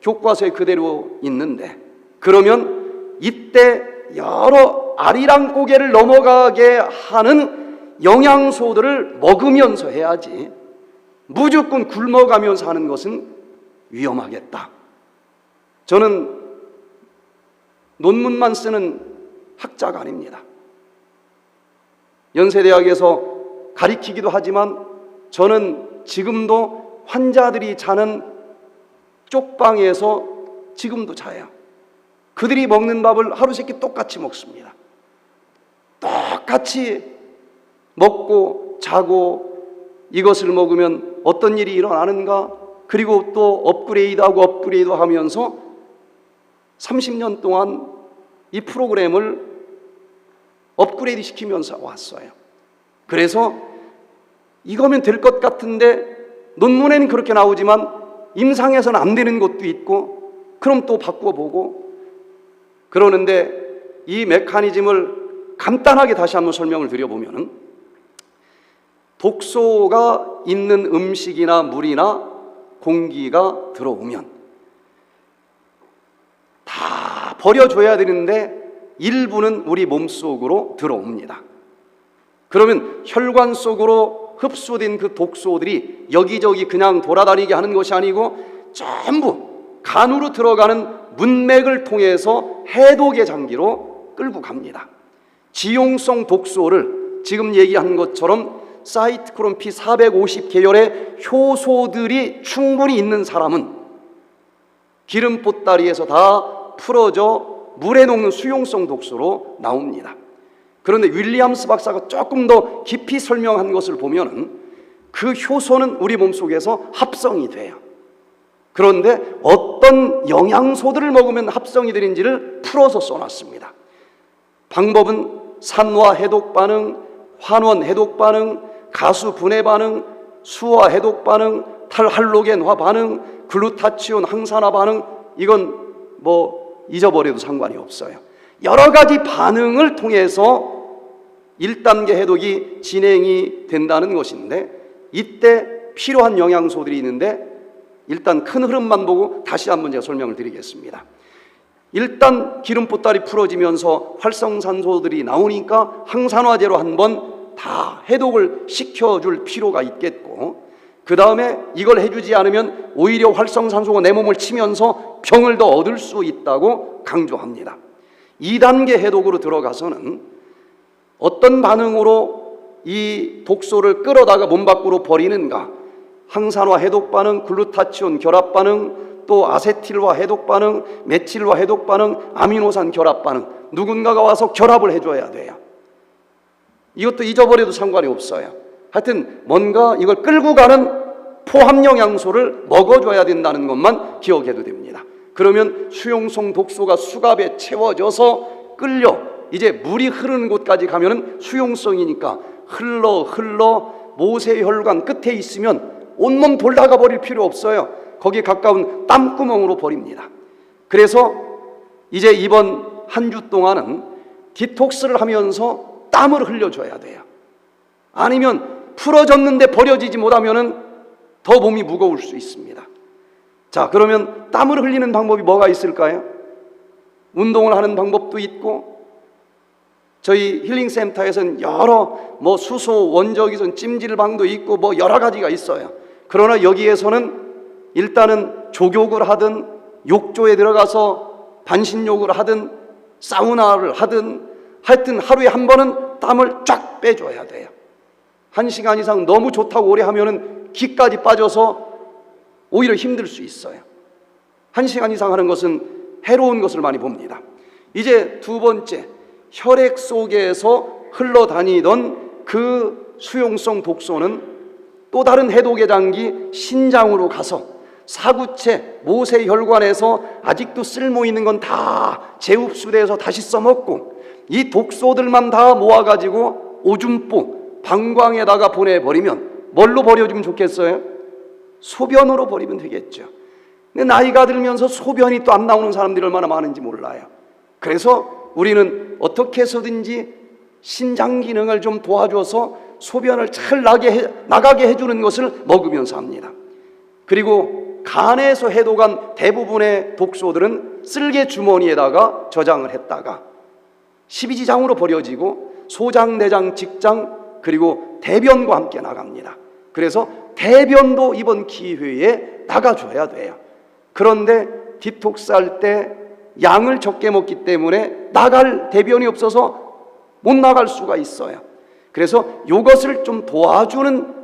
교과서에 그대로 있는데, 그러면 이때 여러 아리랑 고개를 넘어가게 하는 영양소들을 먹으면서 해야지 무조건 굶어가면서 하는 것은 위험하겠다. 저는 논문만 쓰는 학자가 아닙니다. 연세대학에서 가리키기도 하지만 저는 지금도 환자들이 자는 쪽방에서 지금도 자요. 그들이 먹는 밥을 하루 세끼 똑같이 먹습니다. 똑같이 먹고 자고 이것을 먹으면 어떤 일이 일어나는가, 그리고 또 업그레이드 하면서 30년 동안 이 프로그램을 업그레이드 시키면서 왔어요. 그래서 이거면 될 것 같은데 논문에는 그렇게 나오지만 임상에서는 안 되는 것도 있고, 그럼 또 바꿔보고 그러는데, 이 메커니즘을 간단하게 다시 한번 설명을 드려보면, 독소가 있는 음식이나 물이나 공기가 들어오면 다 버려줘야 되는데 일부는 우리 몸속으로 들어옵니다. 그러면 혈관 속으로 흡수된 그 독소들이 여기저기 그냥 돌아다니게 하는 것이 아니고 전부 간으로 들어가는 문맥을 통해서 해독의 장기로 끌고 갑니다. 지용성 독소를 지금 얘기한 것처럼 사이트크롬 P450계열의 효소들이 충분히 있는 사람은 기름 보따리에서 다 풀어져 물에 녹는 수용성 독소로 나옵니다. 그런데 윌리엄스 박사가 조금 더 깊이 설명한 것을 보면 그 효소는 우리 몸속에서 합성이 돼요. 그런데 어떤 영양소들을 먹으면 합성이 되는지를 풀어서 써놨습니다. 방법은 산화 해독 반응, 환원 해독 반응, 가수 분해 반응, 수화 해독 반응, 탈할로겐화 반응, 글루타치온 항산화 반응, 이건 뭐 잊어버려도 상관이 없어요. 여러 가지 반응을 통해서 1단계 해독이 진행이 된다는 것인데, 이때 필요한 영양소들이 있는데 일단 큰 흐름만 보고 다시 한번 제가 설명을 드리겠습니다. 일단 기름 보따리 풀어지면서 활성산소들이 나오니까 항산화제로 한번 다 해독을 시켜줄 필요가 있겠고, 그 다음에 이걸 해주지 않으면 오히려 활성산소가 내 몸을 치면서 병을 더 얻을 수 있다고 강조합니다. 2단계 해독으로 들어가서는 어떤 반응으로 이 독소를 끌어다가 몸 밖으로 버리는가, 항산화 해독 반응, 글루타치온 결합 반응, 또 아세틸화 해독 반응, 메틸화 해독 반응, 아미노산 결합 반응, 누군가가 와서 결합을 해줘야 돼요. 이것도 잊어버려도 상관이 없어요. 하여튼 뭔가 이걸 끌고 가는 포함 영양소를 먹어줘야 된다는 것만 기억해도 됩니다. 그러면 수용성 독소가 수갑에 채워져서 끌려 이제 물이 흐르는 곳까지 가면은 수용성이니까 흘러 모세혈관 끝에 있으면 온몸 돌아가 버릴 필요 없어요. 거기에 가까운 땀구멍으로 버립니다. 그래서 이제 이번 한 주 동안은 디톡스를 하면서 땀을 흘려줘야 돼요. 아니면 풀어졌는데 버려지지 못하면은 더 몸이 무거울 수 있습니다. 자, 그러면 땀을 흘리는 방법이 뭐가 있을까요? 운동을 하는 방법도 있고, 저희 힐링센터에서는 여러 수소, 원적이선, 찜질방도 있고 여러 가지가 있어요. 그러나 여기에서는 일단은 족욕을 하든 욕조에 들어가서 반신욕을 하든 사우나를 하든 하여튼 하루에 한 번은 땀을 쫙 빼줘야 돼요. 1시간 이상 너무 좋다고 오래 하면은 기까지 빠져서 오히려 힘들 수 있어요. 1시간 이상 하는 것은 해로운 것을 많이 봅니다. 이제 두 번째, 혈액 속에서 흘러다니던 그 수용성 독소는 또 다른 해독의 장기 신장으로 가서 사구체, 모세혈관에서 아직도 쓸모 있는 건 다 재흡수돼서 다시 써먹고, 이 독소들만 다 모아가지고 오줌보, 방광에다가 보내버리면 뭘로 버려주면 좋겠어요? 소변으로 버리면 되겠죠. 근데 나이가 들면서 소변이 또 안 나오는 사람들이 얼마나 많은지 몰라요. 그래서 우리는 어떻게 해서든지 신장 기능을 좀 도와줘서 소변을 잘 나가게 해주는 것을 먹으면서 합니다. 그리고 간에서 해독한 대부분의 독소들은 쓸개 주머니에다가 저장을 했다가 십이지장으로 버려지고 소장, 내장, 직장, 그리고 대변과 함께 나갑니다. 그래서 대변도 이번 기회에 나가줘야 돼요. 그런데 디톡스 할 때 양을 적게 먹기 때문에 나갈 대변이 없어서 못 나갈 수가 있어요. 그래서 이것을 좀 도와주는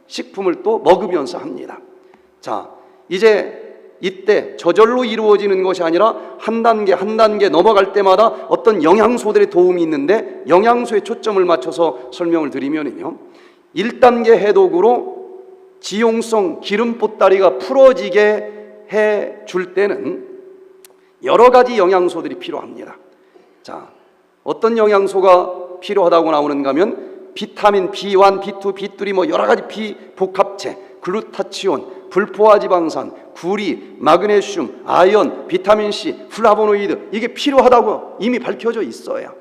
식품을 또 먹으면서 합니다. 자, 이제 이때 저절로 이루어지는 것이 아니라 한 단계 한 단계 넘어갈 때마다 어떤 영양소들의 도움이 있는데, 영양소에 초점을 맞춰서 설명을 드리면요, 1단계 해독으로 지용성 기름 보따리가 풀어지게 해줄 때는 여러 가지 영양소들이 필요합니다. 자, 어떤 영양소가 필요하다고 나오는가 하면 비타민 B1, B2, B3 여러 가지 비복합체, 글루타치온, 불포화지방산, 구리, 마그네슘, 아연, 비타민C, 플라보노이드, 이게 필요하다고 이미 밝혀져 있어요.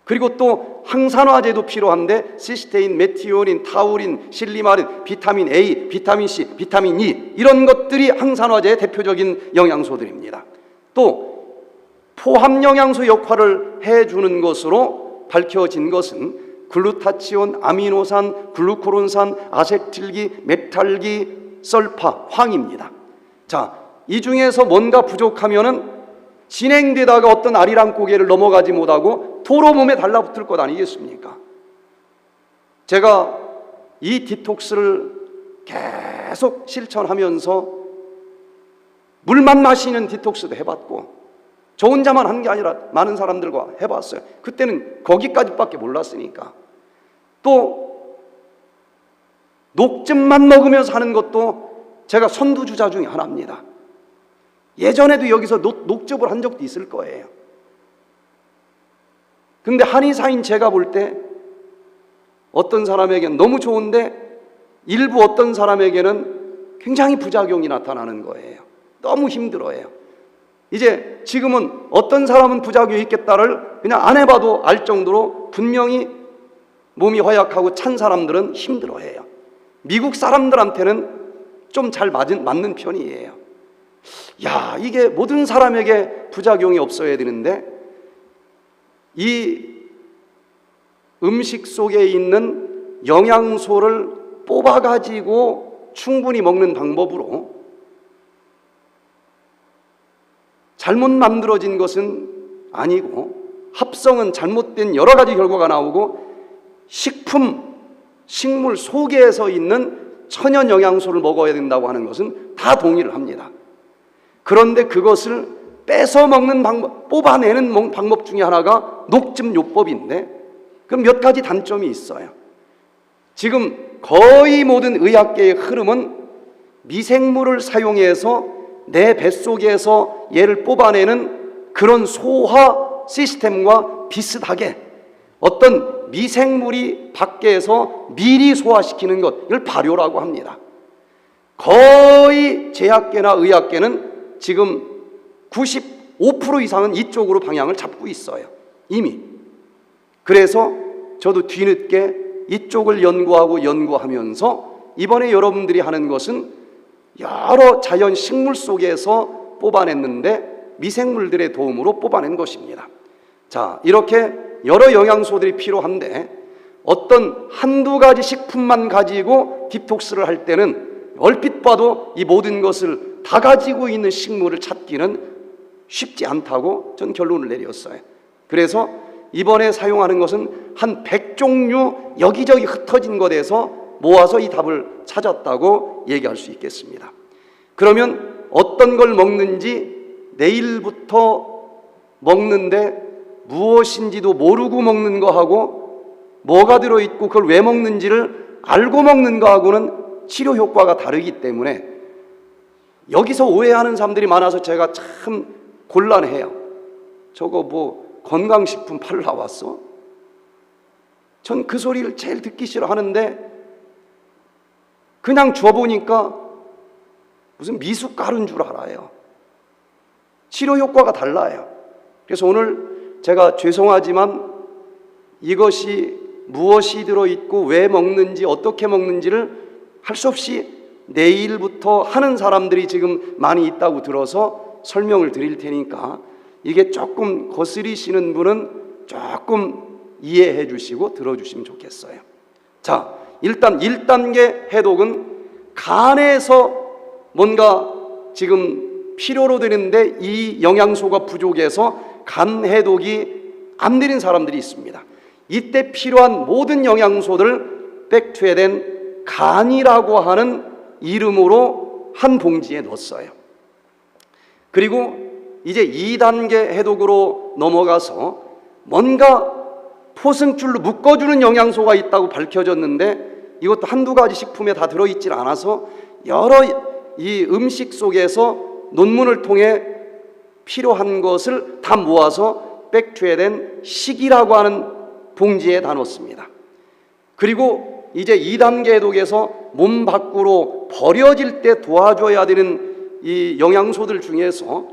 그리고 또 항산화제도 필요한데 시스테인, 메티오닌, 타우린, 실리마린, 비타민 A, 비타민 C, 비타민 E, 이런 것들이 항산화제의 대표적인 영양소들입니다. 또 포함 영양소 역할을 해주는 것으로 밝혀진 것은 글루타치온, 아미노산, 글루코론산, 아세틸기, 메탈기, 설파, 황입니다. 자, 이 중에서 뭔가 부족하면은 진행되다가 어떤 아리랑 고개를 넘어가지 못하고 도로 몸에 달라붙을 것 아니겠습니까? 제가 이 디톡스를 계속 실천하면서 물만 마시는 디톡스도 해봤고, 저 혼자만 한 게 아니라 많은 사람들과 해봤어요. 그때는 거기까지밖에 몰랐으니까. 또 녹즙만 먹으면서 하는 것도 제가 선두주자 중에 하나입니다. 예전에도 여기서 녹즙을 한 적도 있을 거예요. 근데 한의사인 제가 볼 때 어떤 사람에게는 너무 좋은데 일부 어떤 사람에게는 굉장히 부작용이 나타나는 거예요. 너무 힘들어해요. 이제 지금은 어떤 사람은 부작용이 있겠다를 그냥 안 해봐도 알 정도로 분명히 몸이 허약하고 찬 사람들은 힘들어해요. 미국 사람들한테는 좀 잘 맞는 편이에요. 야, 이게 모든 사람에게 부작용이 없어야 되는데, 이 음식 속에 있는 영양소를 뽑아가지고 충분히 먹는 방법으로 잘못 만들어진 것은 아니고, 합성은 잘못된 여러 가지 결과가 나오고, 식물 속에서 있는 천연 영양소를 먹어야 된다고 하는 것은 다 동의를 합니다. 그런데 그것을 뺏어 먹는 방법, 뽑아내는 방법 중에 하나가 녹즙요법인데, 그럼 몇 가지 단점이 있어요. 지금 거의 모든 의학계의 흐름은 미생물을 사용해서 내 뱃속에서 얘를 뽑아내는 그런 소화 시스템과 비슷하게 어떤 미생물이 밖에서 미리 소화시키는 것, 이걸 발효라고 합니다. 거의 제약계나 의학계는 지금 95% 이상은 이쪽으로 방향을 잡고 있어요, 이미. 그래서 저도 뒤늦게 이쪽을 연구하면서 이번에 여러분들이 하는 것은 여러 자연 식물 속에서 뽑아냈는데 미생물들의 도움으로 뽑아낸 것입니다. 자, 이렇게 여러 영양소들이 필요한데 어떤 한두 가지 식품만 가지고 디톡스를 할 때는 얼핏 봐도 이 모든 것을 다 가지고 있는 식물을 찾기는 쉽지 않다고 전 결론을 내렸어요. 그래서 이번에 사용하는 것은 한 100종류 여기저기 흩어진 것에서 모아서 이 답을 찾았다고 얘기할 수 있겠습니다. 그러면 어떤 걸 먹는지 내일부터 먹는데 무엇인지도 모르고 먹는 거하고 뭐가 들어있고 그걸 왜 먹는지를 알고 먹는 거하고는 치료 효과가 다르기 때문에 여기서 오해하는 사람들이 많아서 제가 참 곤란해요. 저거 뭐 건강식품 팔러 왔어? 전 그 소리를 제일 듣기 싫어하는데 그냥 줘보니까 무슨 미숫가루인 줄 알아요. 치료 효과가 달라요. 그래서 오늘 제가 죄송하지만 이것이 무엇이 들어있고 왜 먹는지 어떻게 먹는지를 할 수 없이 내일부터 하는 사람들이 지금 많이 있다고 들어서 설명을 드릴 테니까 이게 조금 거스리시는 분은 조금 이해해 주시고 들어주시면 좋겠어요. 자, 일단 1단계 해독은 간에서 뭔가 지금 필요로 되는데 이 영양소가 부족해서 간 해독이 안 되는 사람들이 있습니다. 이때 필요한 모든 영양소들을 백투에덴 간이라고 하는 이름으로 한 봉지에 넣었어요. 그리고 이제 2단계 해독으로 넘어가서 뭔가 포승줄로 묶어주는 영양소가 있다고 밝혀졌는데 이것도 한두 가지 식품에 다 들어있질 않아서 여러 이 음식 속에서 논문을 통해 필요한 것을 다 모아서 백투에덴 식이라고 하는 봉지에 다 넣습니다. 그리고 이제 2단계 해독에서 몸 밖으로 버려질 때 도와줘야 되는 이 영양소들 중에서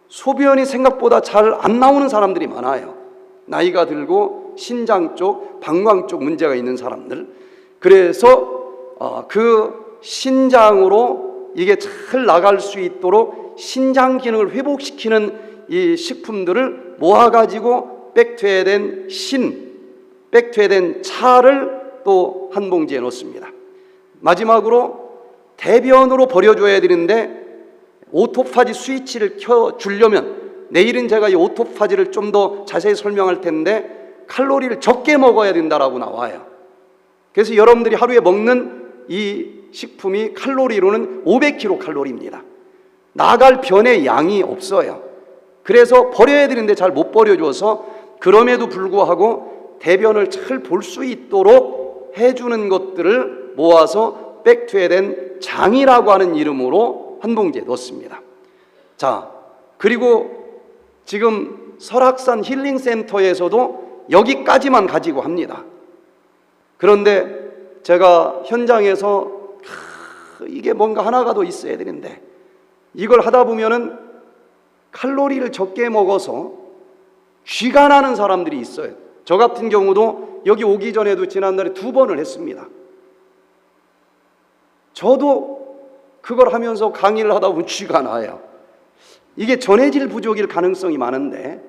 소변이 생각보다 잘 안 나오는 사람들이 많아요. 나이가 들고 신장 쪽, 방광 쪽 문제가 있는 사람들. 그래서 그 신장으로 이게 잘 나갈 수 있도록 신장 기능을 회복시키는 이 식품들을 모아가지고 백투에덴 백투에덴 차를 또 한 봉지에 넣습니다. 마지막으로 대변으로 버려줘야 되는데 오토파지 스위치를 켜주려면 내일은 제가 이 오토파지를 좀 더 자세히 설명할 텐데 칼로리를 적게 먹어야 된다라고 나와요. 그래서 여러분들이 하루에 먹는 이 식품이 칼로리로는 500kcal입니다. 나갈 변의 양이 없어요. 그래서 버려야 되는데 잘 못 버려줘서 그럼에도 불구하고 대변을 잘 볼 수 있도록 해주는 것들을 모아서 백투에덴 장이라고 하는 이름으로 한 봉지에 넣습니다. 자, 그리고 지금 설악산 힐링센터에서도 여기까지만 가지고 합니다. 그런데 제가 현장에서 이게 뭔가 하나가 더 있어야 되는데 이걸 하다 보면은 칼로리를 적게 먹어서 쥐가 나는 사람들이 있어요. 저 같은 경우도 여기 오기 전에도 지난달에 2번을 했습니다. 저도 그걸 하면서 강의를 하다 보면 쥐가 나요. 이게 전해질 부족일 가능성이 많은데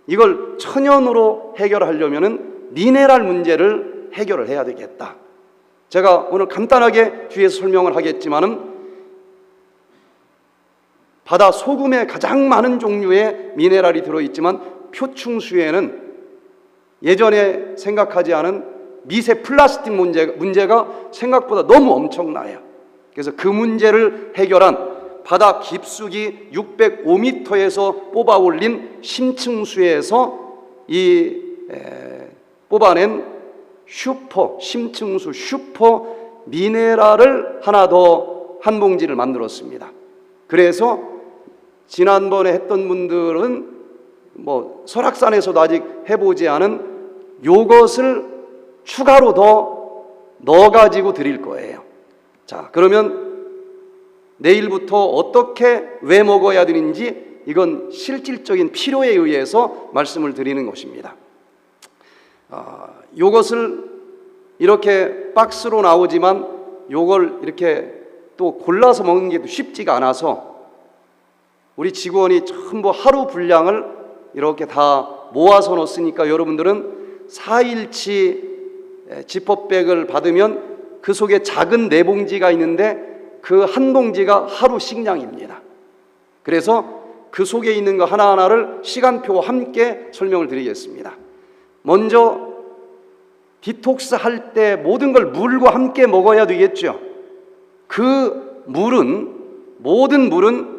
이걸 천연으로 해결하려면은 미네랄 문제를 해결을 해야 되겠다. 제가 오늘 간단하게 뒤에서 설명을 하겠지만은 바다 소금에 가장 많은 종류의 미네랄이 들어있지만 표충수에는 예전에 생각하지 않은 미세 플라스틱 문제가 생각보다 너무 엄청나요. 그래서 그 문제를 해결한 바다 깊숙이 605m에서 뽑아 올린 심층수에서 뽑아낸 슈퍼 심층수 슈퍼 미네랄을 하나 더 한 봉지를 만들었습니다. 그래서 지난번에 했던 분들은 뭐 설악산에서도 아직 해보지 않은 요것을 추가로 더 넣어가지고 드릴 거예요. 자, 그러면 내일부터 어떻게 왜 먹어야 되는지 이건 실질적인 필요에 의해서 말씀을 드리는 것입니다. 요것을 이렇게 박스로 나오지만 요걸 이렇게 또 골라서 먹는 게 쉽지가 않아서 우리 직원이 전부 하루 분량을 이렇게 다 모아서 넣었으니까 여러분들은 4일치 지퍼백을 받으면 그 속에 작은 4봉지가 있는데 그 한 봉지가 하루 식량입니다. 그래서 그 속에 있는 거 하나하나를 시간표와 함께 설명을 드리겠습니다. 먼저 디톡스 할 때 모든 걸 물과 함께 먹어야 되겠죠. 그 물은 모든 물은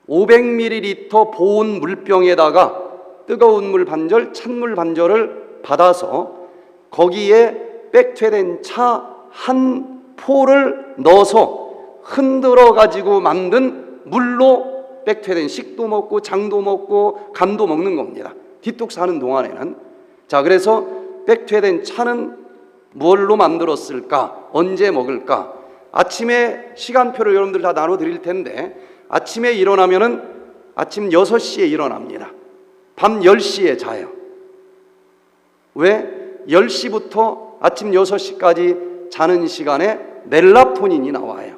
500ml 보온 물병에다가 뜨거운 물 반절, 찬물 반절을 받아서 거기에 백퇴된 차 한 포를 넣어서 흔들어 가지고 만든 물로 백퇴된 식도 먹고 장도 먹고 간도 먹는 겁니다. 디톡스 하는 동안에는. 자, 그래서 백퇴된 차는 뭘로 만들었을까? 언제 먹을까? 아침에 시간표를 여러분들 다 나눠 드릴 텐데 아침에 일어나면은 아침 6시에 일어납니다. 밤 10시에 자요. 왜? 10시부터 아침 6시까지 자는 시간에 멜라토닌이 나와요.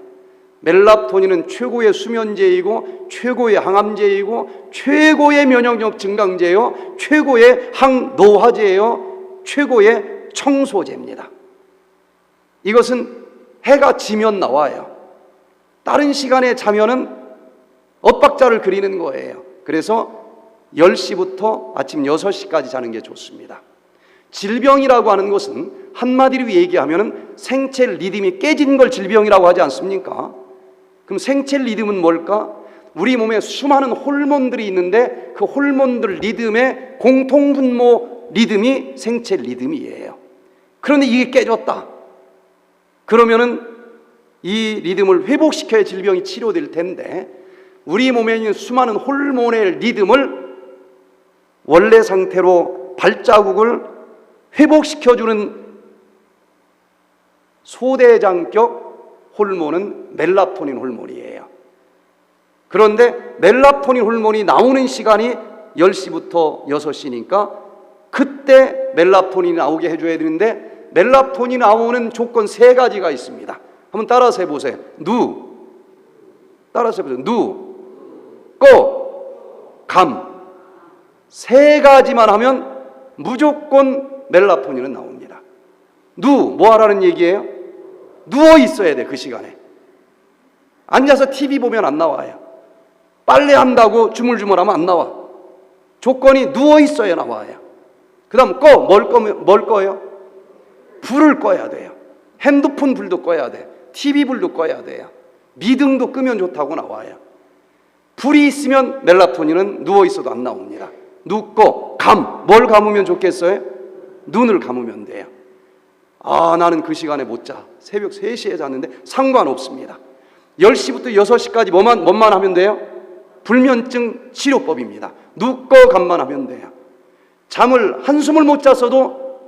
멜라토닌은 최고의 수면제이고 최고의 항암제이고 최고의 면역력 증강제요, 최고의 항노화제요, 최고의 청소제입니다. 이것은 해가 지면 나와요. 다른 시간에 자면은 엇박자를 그리는 거예요. 그래서 10시부터 아침 6시까지 자는 게 좋습니다. 질병이라고 하는 것은 한마디로 얘기하면 생체 리듬이 깨진 걸 질병이라고 하지 않습니까? 그럼 생체 리듬은 뭘까? 우리 몸에 수많은 호르몬들이 있는데 그 호르몬들 리듬의 공통분모 리듬이 생체 리듬이에요. 그런데 이게 깨졌다. 그러면은 이 리듬을 회복시켜야 질병이 치료될 텐데 우리 몸에 있는 수많은 호르몬의 리듬을 원래 상태로 발자국을 회복시켜주는 소대장격 호르몬은 멜라토닌 호르몬이에요. 그런데 멜라토닌 호르몬이 나오는 시간이 10시부터 6시니까 그때 멜라토닌이 나오게 해줘야 되는데 멜라토닌이 나오는 조건 3가지가 있습니다. 한번 따라서 해보세요. 따라서 해보세요. 감. 3가지만 하면 무조건 멜라토닌은 나옵니다. 뭐 하라는 얘기예요? 누워 있어야 돼. 그 시간에 앉아서 TV 보면 안 나와요. 빨래한다고 주물주물하면 안 나와. 조건이 누워 있어야 나와요. 그 다음 뭘 꺼요? 불을 꺼야 돼요. 핸드폰 불도 꺼야 돼. TV 불도 꺼야 돼요. 미등도 끄면 좋다고 나와요. 불이 있으면 멜라토닌은 누워 있어도 안 나옵니다. 눕고 뭘 감으면 좋겠어요? 눈을 감으면 돼요. 나는 그 시간에 못 자. 새벽 3시에 잤는데 상관없습니다. 10시부터 6시까지 뭐만 하면 돼요? 불면증 치료법입니다. 눕고 감만 하면 돼요. 한숨을 못 잤어도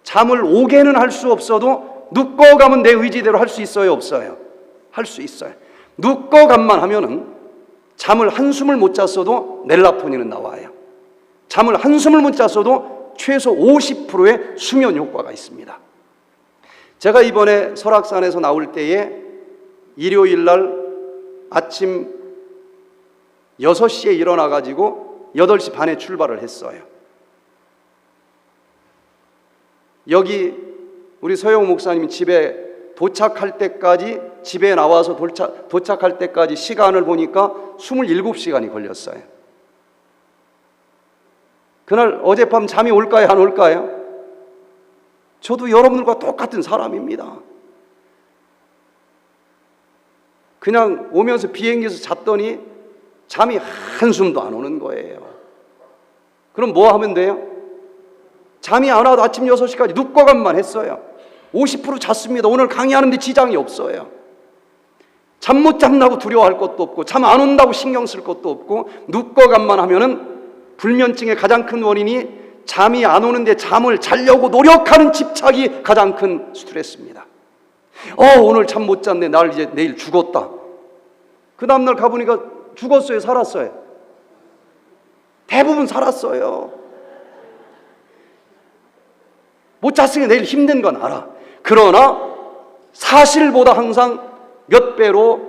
잠을 오게는 할 수 없어도 눕고 감은 내 의지대로 할 수 있어요, 없어요? 할 수 있어요. 눕고 감만 하면은 한숨을 못 잤어도 멜라토닌은 나와요. 한숨을 못 잤어도 최소 50%의 수면 효과가 있습니다. 제가 이번에 설악산에서 나올 때에 일요일 날 아침 6시에 일어나 가지고 8시 반에 출발을 했어요. 여기 우리 서영 목사님 집에 도착할 때까지, 집에 나와서 도착할 때까지 시간을 보니까 27시간이 걸렸어요. 그날 어젯밤 잠이 올까요, 안 올까요? 저도 여러분들과 똑같은 사람입니다. 그냥 오면서 비행기에서 잤더니 잠이 한숨도 안 오는 거예요. 그럼 뭐 하면 돼요? 잠이 안 와도 아침 6시까지 눕고감만 했어요. 50% 잤습니다. 오늘 강의하는데 지장이 없어요. 잠 못 잔다고 두려워할 것도 없고 잠 안 온다고 신경 쓸 것도 없고 눕고감만 하면은 불면증의 가장 큰 원인이 잠이 안 오는데 잠을 자려고 노력하는 집착이 가장 큰 스트레스입니다. 오늘 잠 못 잤네. 날 이제 내일 죽었다. 그 다음날 가보니까 죽었어요? 살았어요? 대부분 살았어요. 못 잤으니 내일 힘든 건 알아. 그러나 사실보다 항상 몇 배로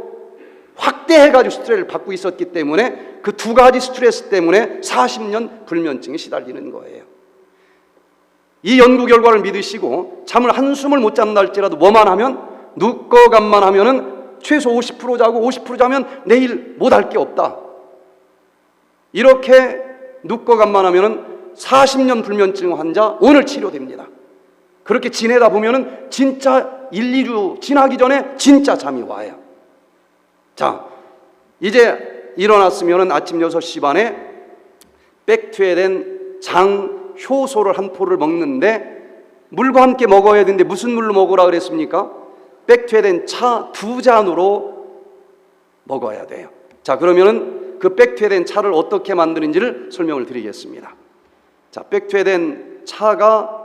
확대해가지고 스트레스를 받고 있었기 때문에 그 두 가지 스트레스 때문에 40년 불면증에 시달리는 거예요. 이 연구 결과를 믿으시고 잠을 한숨을 못 잔다 할지라도 뭐만 하면 눕고감만 하면은 최소 50% 자고 50% 자면 내일 못할 게 없다. 이렇게 눕고감만 하면은 40년 불면증 환자 오늘 치료됩니다. 그렇게 지내다 보면은 진짜 1, 2주 지나기 전에 진짜 잠이 와요. 자, 이제 일어났으면은 아침 6시 반에 백투에덴 장 효소를 한 포를 먹는데 물과 함께 먹어야 되는데 무슨 물로 먹으라 그랬습니까? 백투에덴 차 2잔으로 먹어야 돼요. 자, 그러면은 그 백투에덴 차를 어떻게 만드는지를 설명을 드리겠습니다. 자, 백투에덴 차가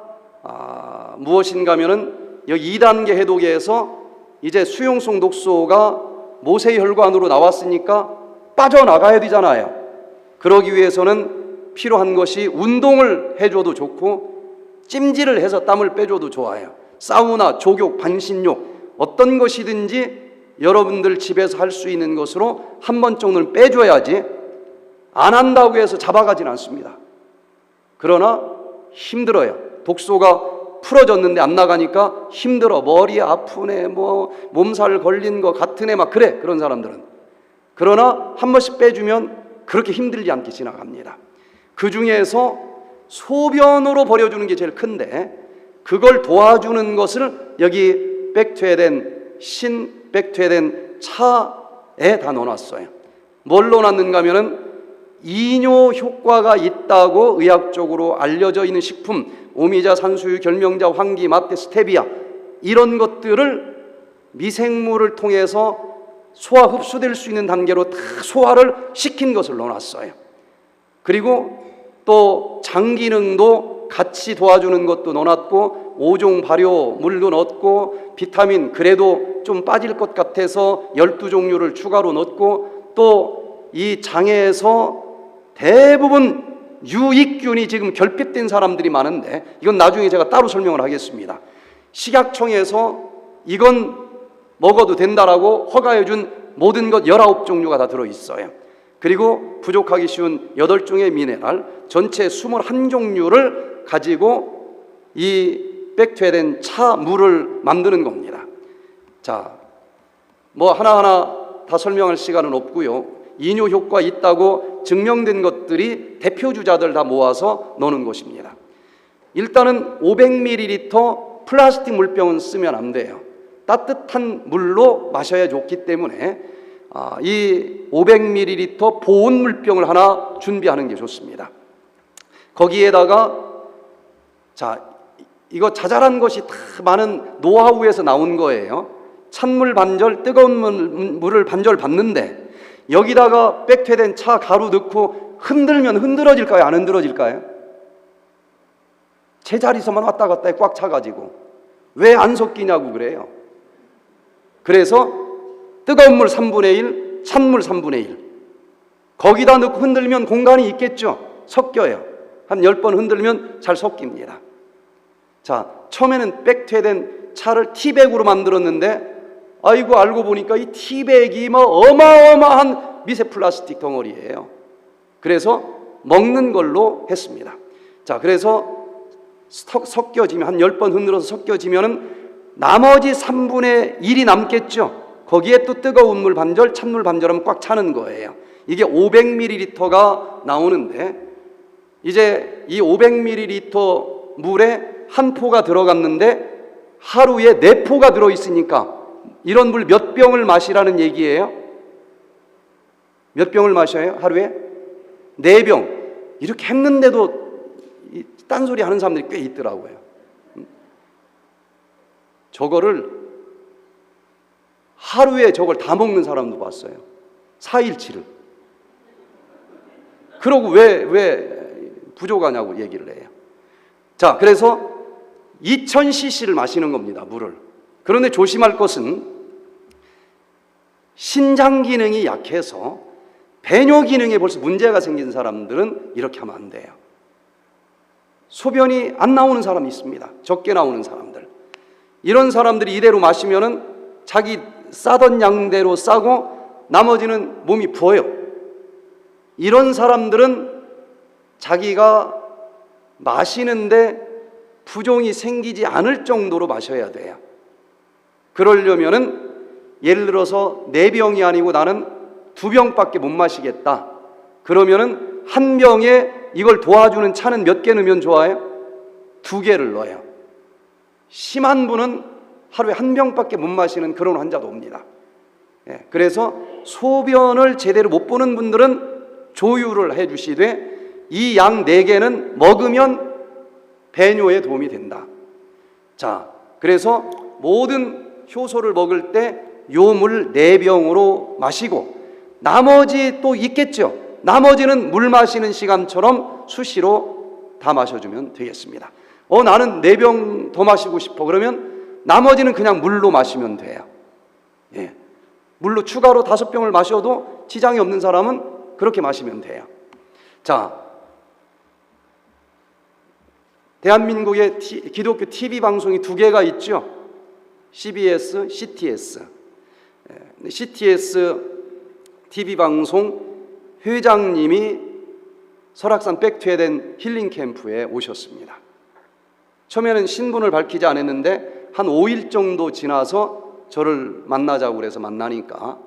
무엇인가 하면은 여기 2단계 해독에서 이제 수용성 독소가 모세혈관으로 나왔으니까 빠져나가야 되잖아요. 그러기 위해서는 필요한 것이 운동을 해줘도 좋고 찜질을 해서 땀을 빼줘도 좋아요. 사우나, 족욕, 반신욕 어떤 것이든지 여러분들 집에서 할 수 있는 것으로 한 번 정도는 빼줘야지 안 한다고 해서 잡아가진 않습니다. 그러나 힘들어요. 독소가 풀어졌는데 안 나가니까 힘들어. 머리 아프네, 뭐 몸살 걸린 거 같으네, 막 그래. 그런 사람들은. 그러나 한 번씩 빼주면 그렇게 힘들지 않게 지나갑니다. 그 중에서 소변으로 버려주는 게 제일 큰데 그걸 도와주는 것을 여기 백투에덴 백투에덴 차에 다 넣어놨어요. 뭘 넣어놨는가 하면은 이뇨 효과가 있다고 의학적으로 알려져 있는 식품, 오미자, 산수유, 결명자, 황기, 마테, 스테비아 이런 것들을 미생물을 통해서 소화 흡수될 수 있는 단계로 다 소화를 시킨 것을 넣어놨어요. 그리고 또 장 기능도 같이 도와주는 것도 넣어놨고 5종 발효 물도 넣었고 비타민 그래도 좀 빠질 것 같아서 12종류를 추가로 넣었고 또 이 장에서 대부분 유익균이 지금 결핍된 사람들이 많은데 이건 나중에 제가 따로 설명을 하겠습니다. 식약청에서 이건 먹어도 된다라고 허가해준 모든 것 19종류가 다 들어있어요. 그리고 부족하기 쉬운 8종의 미네랄 전체 21종류를 가지고 이 백투에덴 차 물을 만드는 겁니다. 자, 뭐 하나하나 다 설명할 시간은 없고요. 이뇨 효과 있다고 증명된 것들이 대표 주자들 다 모아서 넣는 것입니다. 일단은 500ml 플라스틱 물병은 쓰면 안 돼요. 따뜻한 물로 마셔야 좋기 때문에 이 500ml 보온 물병을 하나 준비하는 게 좋습니다. 거기에다가 자, 이거 자잘한 것이 다 많은 노하우에서 나온 거예요. 찬물 반절, 뜨거운 물을 반절 받는데 여기다가 백투에덴 차 가루 넣고 흔들면 흔들어질까요? 안 흔들어질까요? 제자리에서만 왔다 갔다 해 꽉 차가지고 왜 안 섞이냐고 그래요. 그래서 뜨거운 물 3분의 1, 찬물 3분의 1 거기다 넣고 흔들면 공간이 있겠죠? 섞여요. 한 10번 흔들면 잘 섞입니다. 자, 처음에는 백투에덴 차를 티백으로 만들었는데 아이고 알고 보니까 이 티백이 뭐 어마어마한 미세 플라스틱 덩어리예요. 그래서 먹는 걸로 했습니다. 자, 그래서 섞여지면 한 10번 흔들어서 섞여지면은 나머지 3분의 1이 남겠죠. 거기에 또 뜨거운 물 반절, 찬물 반절하면 꽉 차는 거예요. 이게 500ml가 나오는데 이제 이 500ml 물에 한 포가 들어갔는데 하루에 4포가 들어있으니까 이런 물 몇 병을 마시라는 얘기예요? 몇 병을 마셔요? 하루에? 4병. 이렇게 했는데도 딴소리 하는 사람들이 꽤 있더라고요. 저거를 하루에 저걸 다 먹는 사람도 봤어요. 4일치를. 그러고 왜 부족하냐고 얘기를 해요. 자, 그래서 2000cc를 마시는 겁니다, 물을. 그런데 조심할 것은 신장 기능이 약해서 배뇨 기능에 벌써 문제가 생긴 사람들은 이렇게 하면 안 돼요. 소변이 안 나오는 사람이 있습니다. 적게 나오는 사람들. 이런 사람들이 이대로 마시면은 자기 싸던 양대로 싸고 나머지는 몸이 부어요. 이런 사람들은 자기가 마시는데 부종이 생기지 않을 정도로 마셔야 돼요. 그러려면은 예를 들어서 4병이 아니고 나는 2병밖에 못 마시겠다. 그러면은 한 병에 이걸 도와주는 차는 몇 개 넣으면 좋아요? 2개를 넣어요. 심한 분은 하루에 1병밖에 못 마시는 그런 환자도 옵니다. 예, 그래서 소변을 제대로 못 보는 분들은 조유를 해 주시되 이 양 4개는 먹으면 배뇨에 도움이 된다. 자, 그래서 모든 효소를 먹을 때 요 물 4병으로 마시고 나머지 또 있겠죠. 나머지는 물 마시는 시간처럼 수시로 다 마셔주면 되겠습니다. 나는 4병 더 마시고 싶어. 그러면 나머지는 그냥 물로 마시면 돼요. 예. 물로 추가로 5병을 마셔도 지장이 없는 사람은 그렇게 마시면 돼요. 자, 대한민국의 기독교 TV 방송이 2개가 있죠. CBS, CTS. CTS TV 방송 회장님이 설악산 백투에덴 힐링 캠프에 오셨습니다. 처음에는 신분을 밝히지 않았는데 한 5일 정도 지나서 저를 만나자고 그래서 만나니까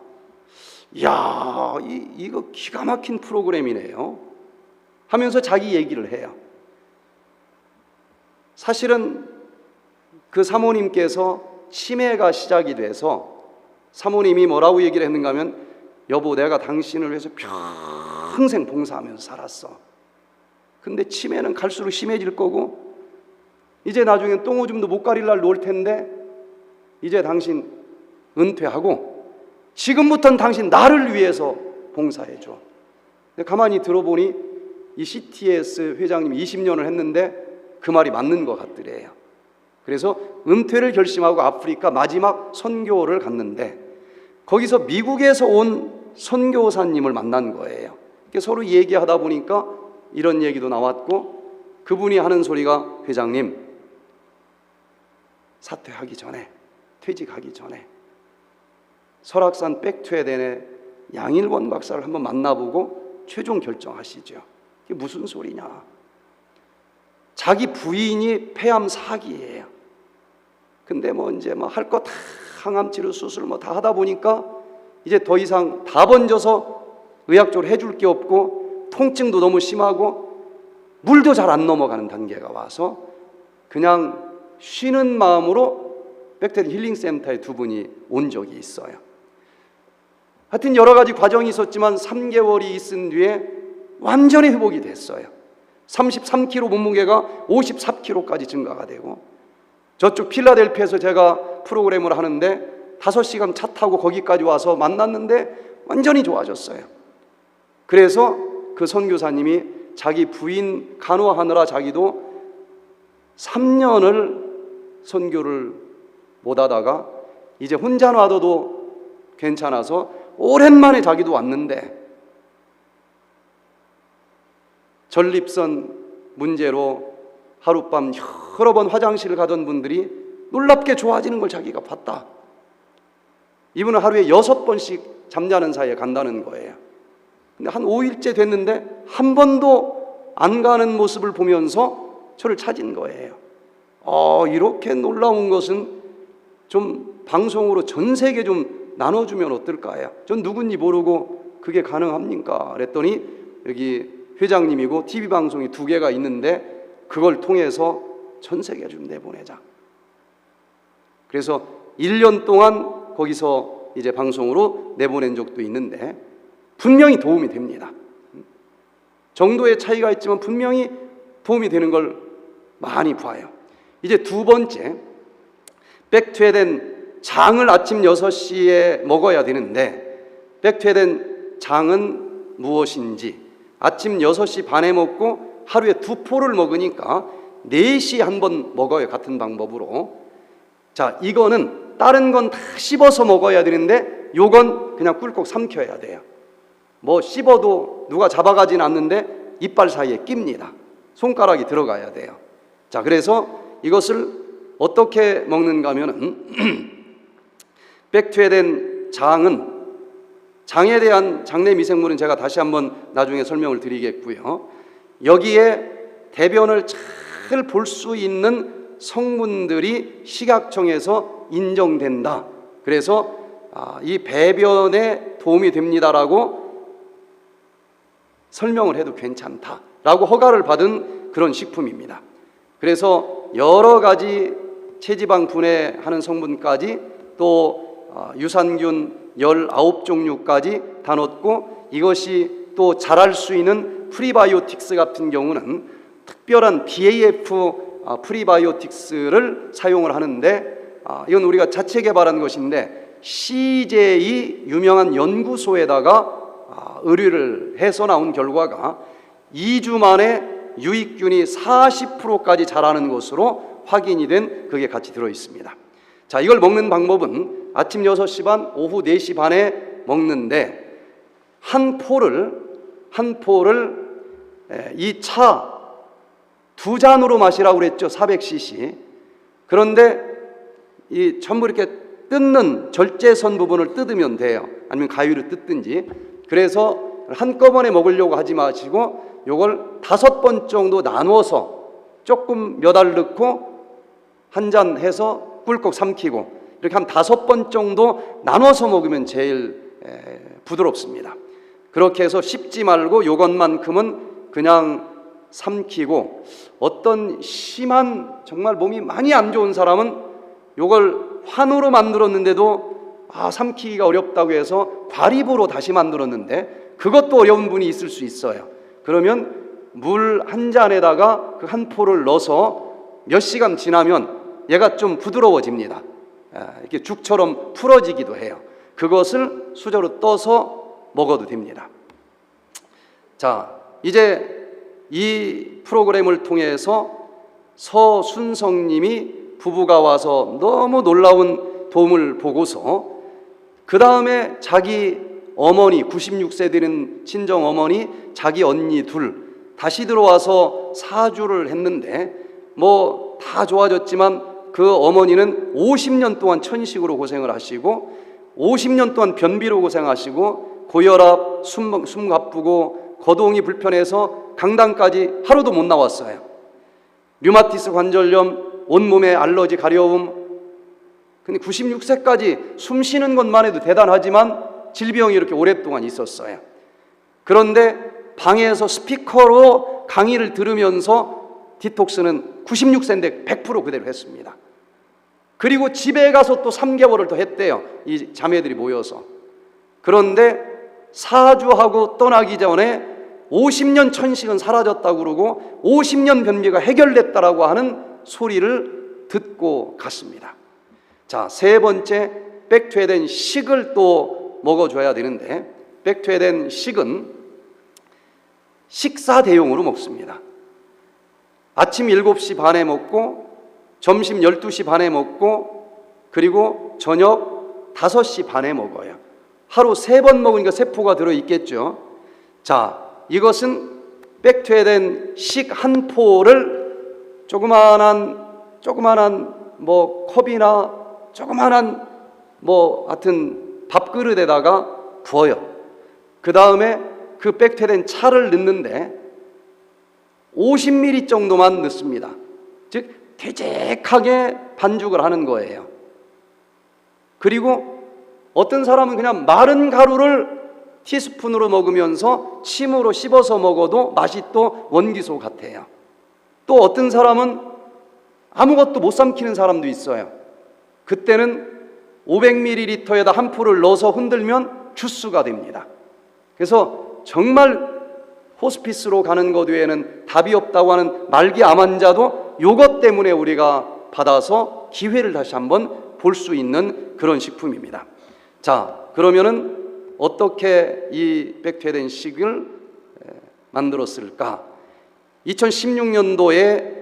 이야, 이거 기가 막힌 프로그램이네요 하면서 자기 얘기를 해요. 사실은 그 사모님께서 치매가 시작이 돼서 사모님이 뭐라고 얘기를 했는가 하면 여보, 내가 당신을 위해서 평생 봉사하면서 살았어. 근데 치매는 갈수록 심해질 거고 이제 나중엔 똥오줌도 못 가릴 날 올 텐데 이제 당신 은퇴하고 지금부터는 당신 나를 위해서 봉사해줘. 근데 가만히 들어보니 이 CTS 회장님이 20년을 했는데 그 말이 맞는 것 같더래요. 그래서 은퇴를 결심하고 아프리카 마지막 선교를 갔는데 거기서 미국에서 온 선교사님을 만난 거예요. 서로 얘기하다 보니까 이런 얘기도 나왔고 그분이 하는 소리가 회장님, 사퇴하기 전에, 퇴직하기 전에 설악산 백투에덴의 양일권 박사를 한번 만나보고 최종 결정하시죠. 이게 무슨 소리냐? 자기 부인이 폐암 4기예요. 근데 이제 할 거 다 항암 치료 수술 다 하다 보니까 이제 더 이상 다 번져서 의학적으로 해줄 게 없고 통증도 너무 심하고 물도 잘 안 넘어가는 단계가 와서 그냥 쉬는 마음으로 백투에덴 힐링센터에 2분이 온 적이 있어요. 하여튼 여러 가지 과정이 있었지만 3개월이 있은 뒤에 완전히 회복이 됐어요. 33kg 몸무게가 54kg까지 증가가 되고 저쪽 필라델피아에서 제가 프로그램을 하는데 5시간 차 타고 거기까지 와서 만났는데 완전히 좋아졌어요. 그래서 그 선교사님이 자기 부인 간호하느라 자기도 3년을 선교를 못 하다가 이제 혼자 놔둬도 괜찮아서 오랜만에 자기도 왔는데 전립선 문제로 하룻밤 여러 번 화장실을 가던 분들이 놀랍게 좋아지는 걸 자기가 봤다. 이분은 하루에 6번씩 잠자는 사이에 간다는 거예요. 근데 한 5일째 됐는데 한 번도 안 가는 모습을 보면서 저를 찾은 거예요. 이렇게 놀라운 것은 좀 방송으로 전 세계 좀 나눠주면 어떨까요? 전 누군지 모르고 그게 가능합니까? 그랬더니 여기 회장님이고 TV 방송이 2개가 있는데 그걸 통해서 전 세계에 좀 내보내자. 그래서 1년 동안 거기서 이제 방송으로 내보낸 적도 있는데 분명히 도움이 됩니다. 정도의 차이가 있지만 분명히 도움이 되는 걸 많이 봐요. 이제 두 번째, 백투에덴 장을 아침 6시에 먹어야 되는데 백투에덴 장은 무엇인지, 아침 6시 반에 먹고 하루에 2포를 먹으니까 4시에 한 번 먹어요. 같은 방법으로. 자, 이거는 다른 건 다 씹어서 먹어야 되는데 요건 그냥 꿀꺽 삼켜야 돼요. 뭐 씹어도 누가 잡아가진 않는데 이빨 사이에 낍니다. 손가락이 들어가야 돼요. 자, 그래서 이것을 어떻게 먹는가 하면은 백투에덴 장에 대한 장내 미생물은 제가 다시 한번 나중에 설명을 드리겠고요. 여기에 대변을 잘 볼 수 있는 성분들이 식약청에서 인정된다. 그래서 이 배변에 도움이 됩니다라고 설명을 해도 괜찮다라고 허가를 받은 그런 식품입니다. 그래서 여러 가지 체지방 분해하는 성분까지 또 유산균 19종류까지 다 넣고, 이것이 또 자랄 수 있는 프리바이오틱스 같은 경우는 특별한 BAF 프리바이오틱스를 사용을 하는데, 이건 우리가 자체 개발한 것인데 CJ 유명한 연구소에다가 의뢰를 해서 나온 결과가 2주 만에 유익균이 40%까지 자라는 것으로 확인이 된 그게 같이 들어 있습니다. 자, 이걸 먹는 방법은 아침 6시 반, 오후 4시 반에 먹는데 한 포를 이 차 2잔으로 마시라고 그랬죠. 400cc. 그런데 이 전부 이렇게 뜯는 절제선 부분을 뜯으면 돼요. 아니면 가위로 뜯든지. 그래서 한꺼번에 먹으려고 하지 마시고 요걸 5번 정도 나눠서 조금 몇 알 넣고 한 잔 해서 꿀꺽 삼키고, 이렇게 한 5번 정도 나눠서 먹으면 제일 부드럽습니다. 그렇게 해서 씹지 말고 요것만큼은 그냥 삼키고, 어떤 심한 정말 몸이 많이 안 좋은 사람은 요걸 환으로 만들었는데도 삼키기가 어렵다고 해서 과립으로 다시 만들었는데 그것도 어려운 분이 있을 수 있어요. 그러면 물 한 잔에다가 그 한 포를 넣어서 몇 시간 지나면 얘가 좀 부드러워집니다. 이렇게 죽처럼 풀어지기도 해요. 그것을 수저로 떠서 먹어도 됩니다. 자, 이제 이 프로그램을 통해서 서순성님이 부부가 와서 너무 놀라운 도움을 보고서 그 다음에 자기 어머니, 96세 되는 친정 어머니, 자기 언니 둘 다시 들어와서 사주를 했는데 뭐 다 좋아졌지만 그 어머니는 50년 동안 천식으로 고생을 하시고 50년 동안 변비로 고생하시고 고혈압, 숨 가쁘고 거동이 불편해서 강당까지 하루도 못 나왔어요. 류마티스 관절염, 온몸에 알러지, 가려움. 근데 96세까지 숨 쉬는 것만 해도 대단하지만 질병이 이렇게 오랫동안 있었어요. 그런데 방에서 스피커로 강의를 들으면서 디톡스는 96세인데 100% 그대로 했습니다. 그리고 집에 가서 또 3개월을 더 했대요. 이 자매들이 모여서. 그런데 사주하고 떠나기 전에 50년 천식은 사라졌다고 그러고 50년 변비가 해결됐다라고 하는 소리를 듣고 갔습니다. 자, 세 번째, 백투에덴 식을 또 먹어줘야 되는데, 백투에덴 식은 식사 대용으로 먹습니다. 아침 7시 반에 먹고 점심 12시 반에 먹고 그리고 저녁 5시 반에 먹어요. 하루 3번 먹으니까 세포가 들어있겠죠. 자, 이것은 백투에덴 식 한 포를 조그만한 뭐 컵이나 조그만한 뭐 하여튼 밥그릇에다가 부어요. 그 다음에 그 백투에덴 차를 넣는데 50ml 정도만 넣습니다. 즉 되직하게 반죽을 하는 거예요. 그리고 어떤 사람은 그냥 마른 가루를 티스푼으로 먹으면서 침으로 씹어서 먹어도 맛이 또 원기소 같아요. 또 어떤 사람은 아무것도 못 삼키는 사람도 있어요. 그때는 500ml에다 한 포를 넣어서 흔들면 주스가 됩니다. 그래서 정말 호스피스로 가는 것 외에는 답이 없다고 하는 말기 암 환자도 이것 때문에 우리가 받아서 기회를 다시 한번 볼 수 있는 그런 식품입니다. 자, 그러면은 어떻게 이 백투에덴식을 만들었을까? 2016년도에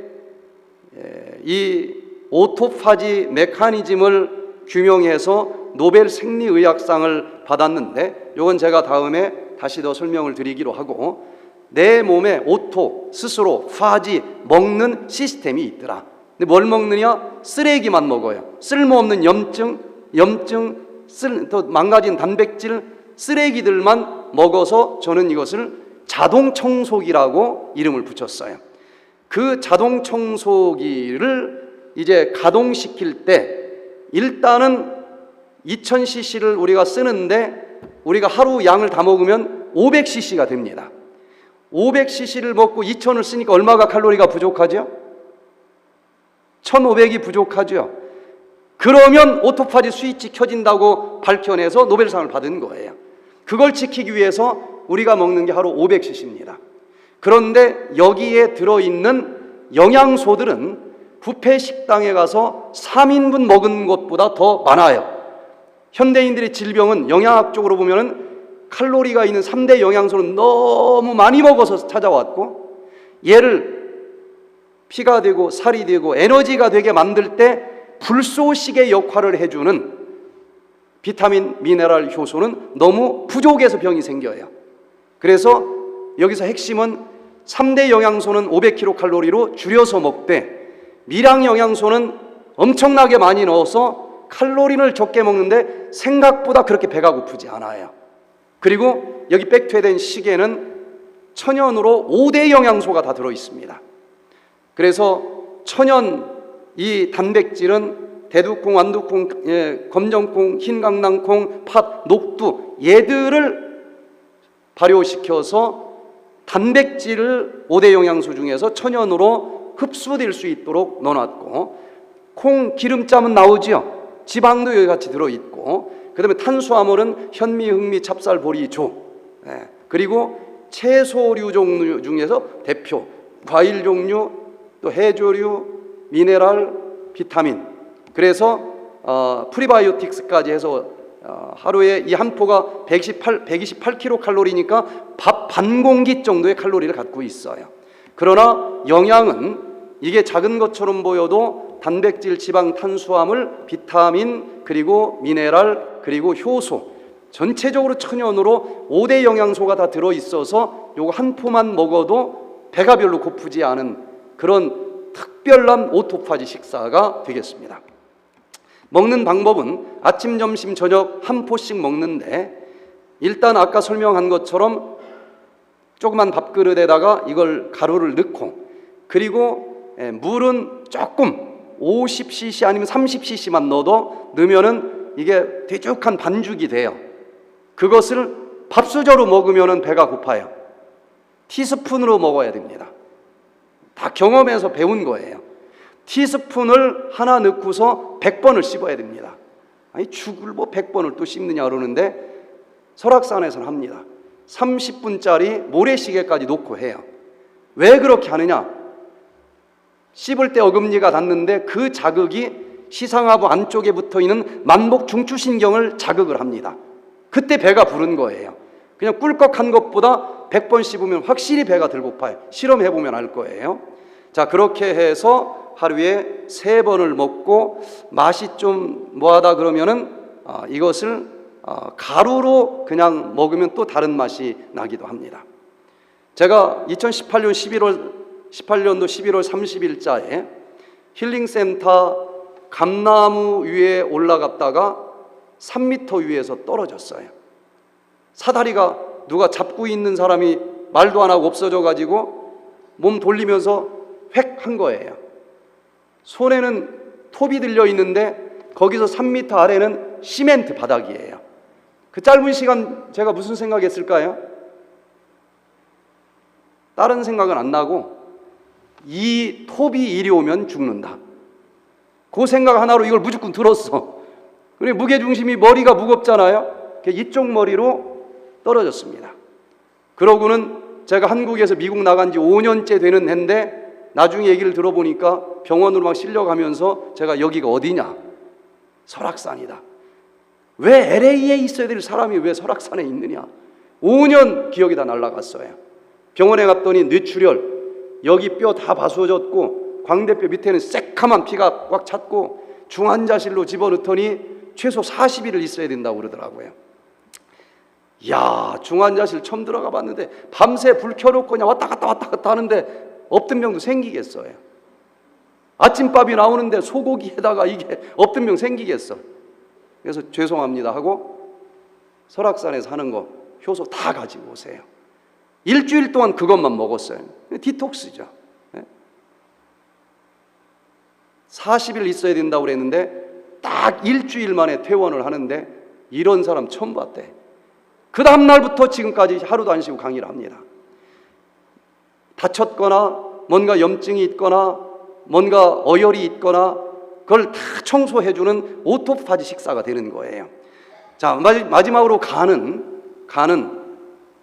이 오토파지 메커니즘을 규명해서 노벨 생리의학상을 받았는데, 이건 제가 다음에 다시 더 설명을 드리기로 하고, 내 몸에 오토, 스스로, 파지, 먹는 시스템이 있더라. 근데 뭘 먹느냐? 쓰레기만 먹어요. 쓸모없는 또 망가진 단백질, 쓰레기들만 먹어서 저는 이것을 자동청소기라고 이름을 붙였어요. 그 자동청소기를 이제 가동시킬 때 일단은 2000cc를 우리가 쓰는데, 우리가 하루 양을 다 먹으면 500cc가 됩니다. 500cc를 먹고 2000을 쓰니까 얼마가 칼로리가 부족하죠? 1500이 부족하죠. 그러면 오토파지 스위치 켜진다고 밝혀내서 노벨상을 받은 거예요. 그걸 지키기 위해서 우리가 먹는 게 하루 500cc입니다. 그런데 여기에 들어있는 영양소들은 뷔페 식당에 가서 3인분 먹은 것보다 더 많아요. 현대인들의 질병은 영양학적으로 보면은 칼로리가 있는 3대 영양소는 너무 많이 먹어서 찾아왔고, 얘를 피가 되고 살이 되고 에너지가 되게 만들 때 불쏘시개 역할을 해주는 비타민, 미네랄, 효소는 너무 부족해서 병이 생겨요. 그래서 여기서 핵심은 3대 영양소는 500kcal로 줄여서 먹되, 미량 영양소는 엄청나게 많이 넣어서 칼로리를 적게 먹는데 생각보다 그렇게 배가 고프지 않아요. 그리고 여기 백투에덴 식에는 천연으로 5대 영양소가 다 들어있습니다. 그래서 천연 이 단백질은 대두콩, 완두콩, 검정콩, 흰강낭콩, 팥, 녹두, 얘들을 발효시켜서 단백질을 5대 영양소 중에서 천연으로 흡수될 수 있도록 넣어놨고, 콩 기름짬은 나오죠. 지방도 여기 같이 들어있고, 그 다음에 탄수화물은 현미, 흑미, 찹쌀, 보리, 조, 그리고 채소류 종류 중에서 대표 과일 종류, 또 해조류, 미네랄, 비타민, 그래서 프리바이오틱스까지 해서 하루에 이 한 포가 128kcal니까 밥 반 공기 정도의 칼로리를 갖고 있어요. 그러나 영양은 이게 작은 것처럼 보여도 단백질, 지방, 탄수화물, 비타민, 그리고 미네랄, 그리고 효소, 전체적으로 천연으로 5대 영양소가 다 들어있어서 요거 한 포만 먹어도 배가 별로 고프지 않은 그런 특별한 오토파지 식사가 되겠습니다. 먹는 방법은 아침, 점심, 저녁 한 포씩 먹는데, 일단 아까 설명한 것처럼 조그만 밥그릇에다가 이걸 가루를 넣고, 그리고 물은 조금 50cc 아니면 30cc만 넣으면은 이게 되죽한 반죽이 돼요. 그것을 밥수저로 먹으면은 배가 고파요. 티스푼으로 먹어야 됩니다. 다 경험해서 배운 거예요. 티스푼을 하나 넣고서 100번을 씹어야 됩니다. 아니 죽을 뭐 100번을 또 씹느냐 그러는데, 설악산에서는 합니다. 30분짜리 모래시계까지 놓고 해요. 왜 그렇게 하느냐? 씹을 때 어금니가 닿는데 그 자극이 시상하부 안쪽에 붙어있는 만복 중추신경을 자극을 합니다. 그때 배가 부른 거예요. 그냥 꿀꺽한 것보다 100번 씹으면 확실히 배가 덜 고파요. 실험해보면 알 거예요. 자, 그렇게 해서 하루에 3번을 먹고, 맛이 좀 뭐하다 그러면은 이것을 가루로 그냥 먹으면 또 다른 맛이 나기도 합니다. 제가 2018년도 11월 30일자에 힐링센터 감나무 위에 올라갔다가 3m 위에서 떨어졌어요. 사다리가 누가 잡고 있는 사람이 말도 안 하고 없어져 가지고 몸 돌리면서 획 한 거예요. 손에는 톱이 들려 있는데 거기서 3m 아래는 시멘트 바닥이에요. 그 짧은 시간 제가 무슨 생각했을까요? 다른 생각은 안 나고, 이 톱이 이리 오면 죽는다, 그 생각 하나로 이걸 무조건 들었어. 그리고 무게중심이 머리가 무겁잖아요. 이쪽 머리로 떨어졌습니다. 그러고는 제가 한국에서 미국 나간 지 5년째 되는 해인데 나중에 얘기를 들어보니까 병원으로 막 실려가면서 제가 여기가 어디냐? 설악산이다. 왜 LA에 있어야 될 사람이 왜 설악산에 있느냐? 5년 기억이 다 날아갔어요. 병원에 갔더니 뇌출혈, 여기 뼈 다 바수어졌고 광대뼈 밑에는 새카만 피가 꽉 찼고 중환자실로 집어넣더니 최소 40일을 있어야 된다고 그러더라고요. 야, 중환자실 처음 들어가 봤는데 밤새 불 켜놓고 그냥 왔다 갔다 하는데 없던 병도 생기겠어요. 아침밥이 나오는데 소고기에다가 이게 없던 병 생기겠어. 그래서 죄송합니다 하고 설악산에서 하는 거 효소 다 가지고 오세요. 일주일 동안 그것만 먹었어요. 디톡스죠. 40일 있어야 된다고 그랬는데 딱 일주일 만에 퇴원을 하는데 이런 사람 처음 봤대. 그 다음날부터 지금까지 하루도 안 쉬고 강의를 합니다. 다쳤거나 뭔가 염증이 있거나 뭔가 어혈이 있거나 그걸 다 청소해주는 오토파지 식사가 되는 거예요. 자, 마지막으로 간은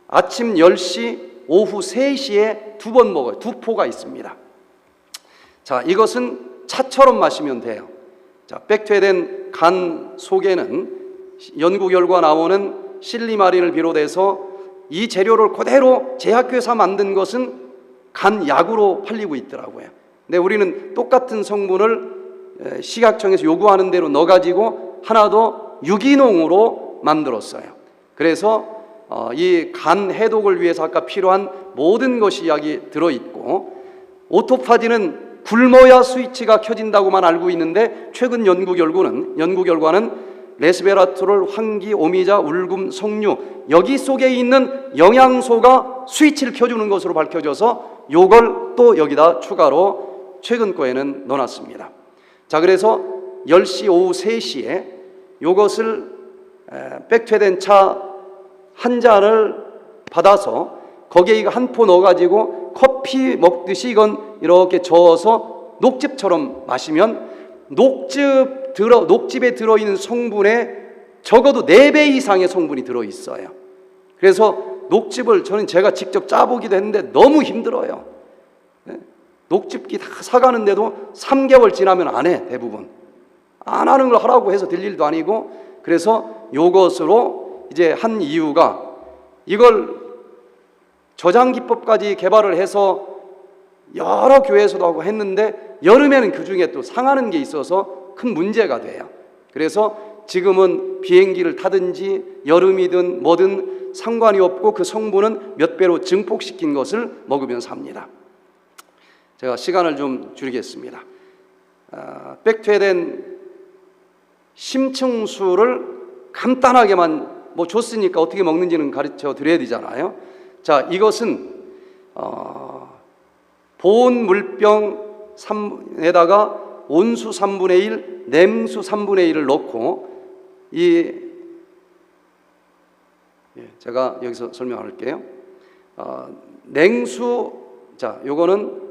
아침 10시, 오후 3시에 2번 먹어요. 2포가 있습니다. 자, 이것은 차처럼 마시면 돼요. 자, 백퇴된 간 속에는 연구 결과 나오는 실리마린을 비롯해서 이 재료를 그대로 제약회사 만든 것은 간 약으로 팔리고 있더라고요. 근데 우리는 똑같은 성분을 식약청에서 요구하는 대로 넣어가지고 하나 더 유기농으로 만들었어요. 그래서 이 간 해독을 위해서 아까 필요한 모든 것이 여기 들어있고, 오토파지는 굶어야 스위치가 켜진다고만 알고 있는데 최근 연구 결과는 레스베라트롤, 황기, 오미자, 울금, 석류 여기 속에 있는 영양소가 스위치를 켜주는 것으로 밝혀져서 요걸 또 여기다 추가로 최근 거에는 넣어놨습니다. 자, 그래서 10시 오후 3시에 요것을 백퇴된 차 한 잔을 받아서 거기에 이거 한 포 넣어가지고 커피 먹듯이 이건 이렇게 저어서 녹즙처럼 마시면 녹즙에 들어있는 성분에 적어도 4배 이상의 성분이 들어있어요. 그래서 녹즙을 저는 제가 직접 짜보기도 했는데 너무 힘들어요. 녹즙기 다 사가는데도 3개월 지나면 안 해. 대부분 안 하는 걸 하라고 해서 될 일도 아니고, 그래서 요것으로 이제 한 이유가 이걸 저장기법까지 개발을 해서 여러 교회에서도 하고 했는데 여름에는 그 중에 또 상하는 게 있어서 큰 문제가 돼요. 그래서 지금은 비행기를 타든지 여름이든 뭐든 상관이 없고 그 성분은 몇 배로 증폭시킨 것을 먹으면서 합니다. 제가 시간을 좀 줄이겠습니다. 백퇴된 심층수를 간단하게만 뭐 줬으니까 어떻게 먹는지는 가르쳐 드려야 되잖아요. 자, 이것은 보온 물병에다가 온수 3분의 1, 냉수 3분의 1을 넣고 제가 여기서 설명할게요. 냉수, 자, 요거는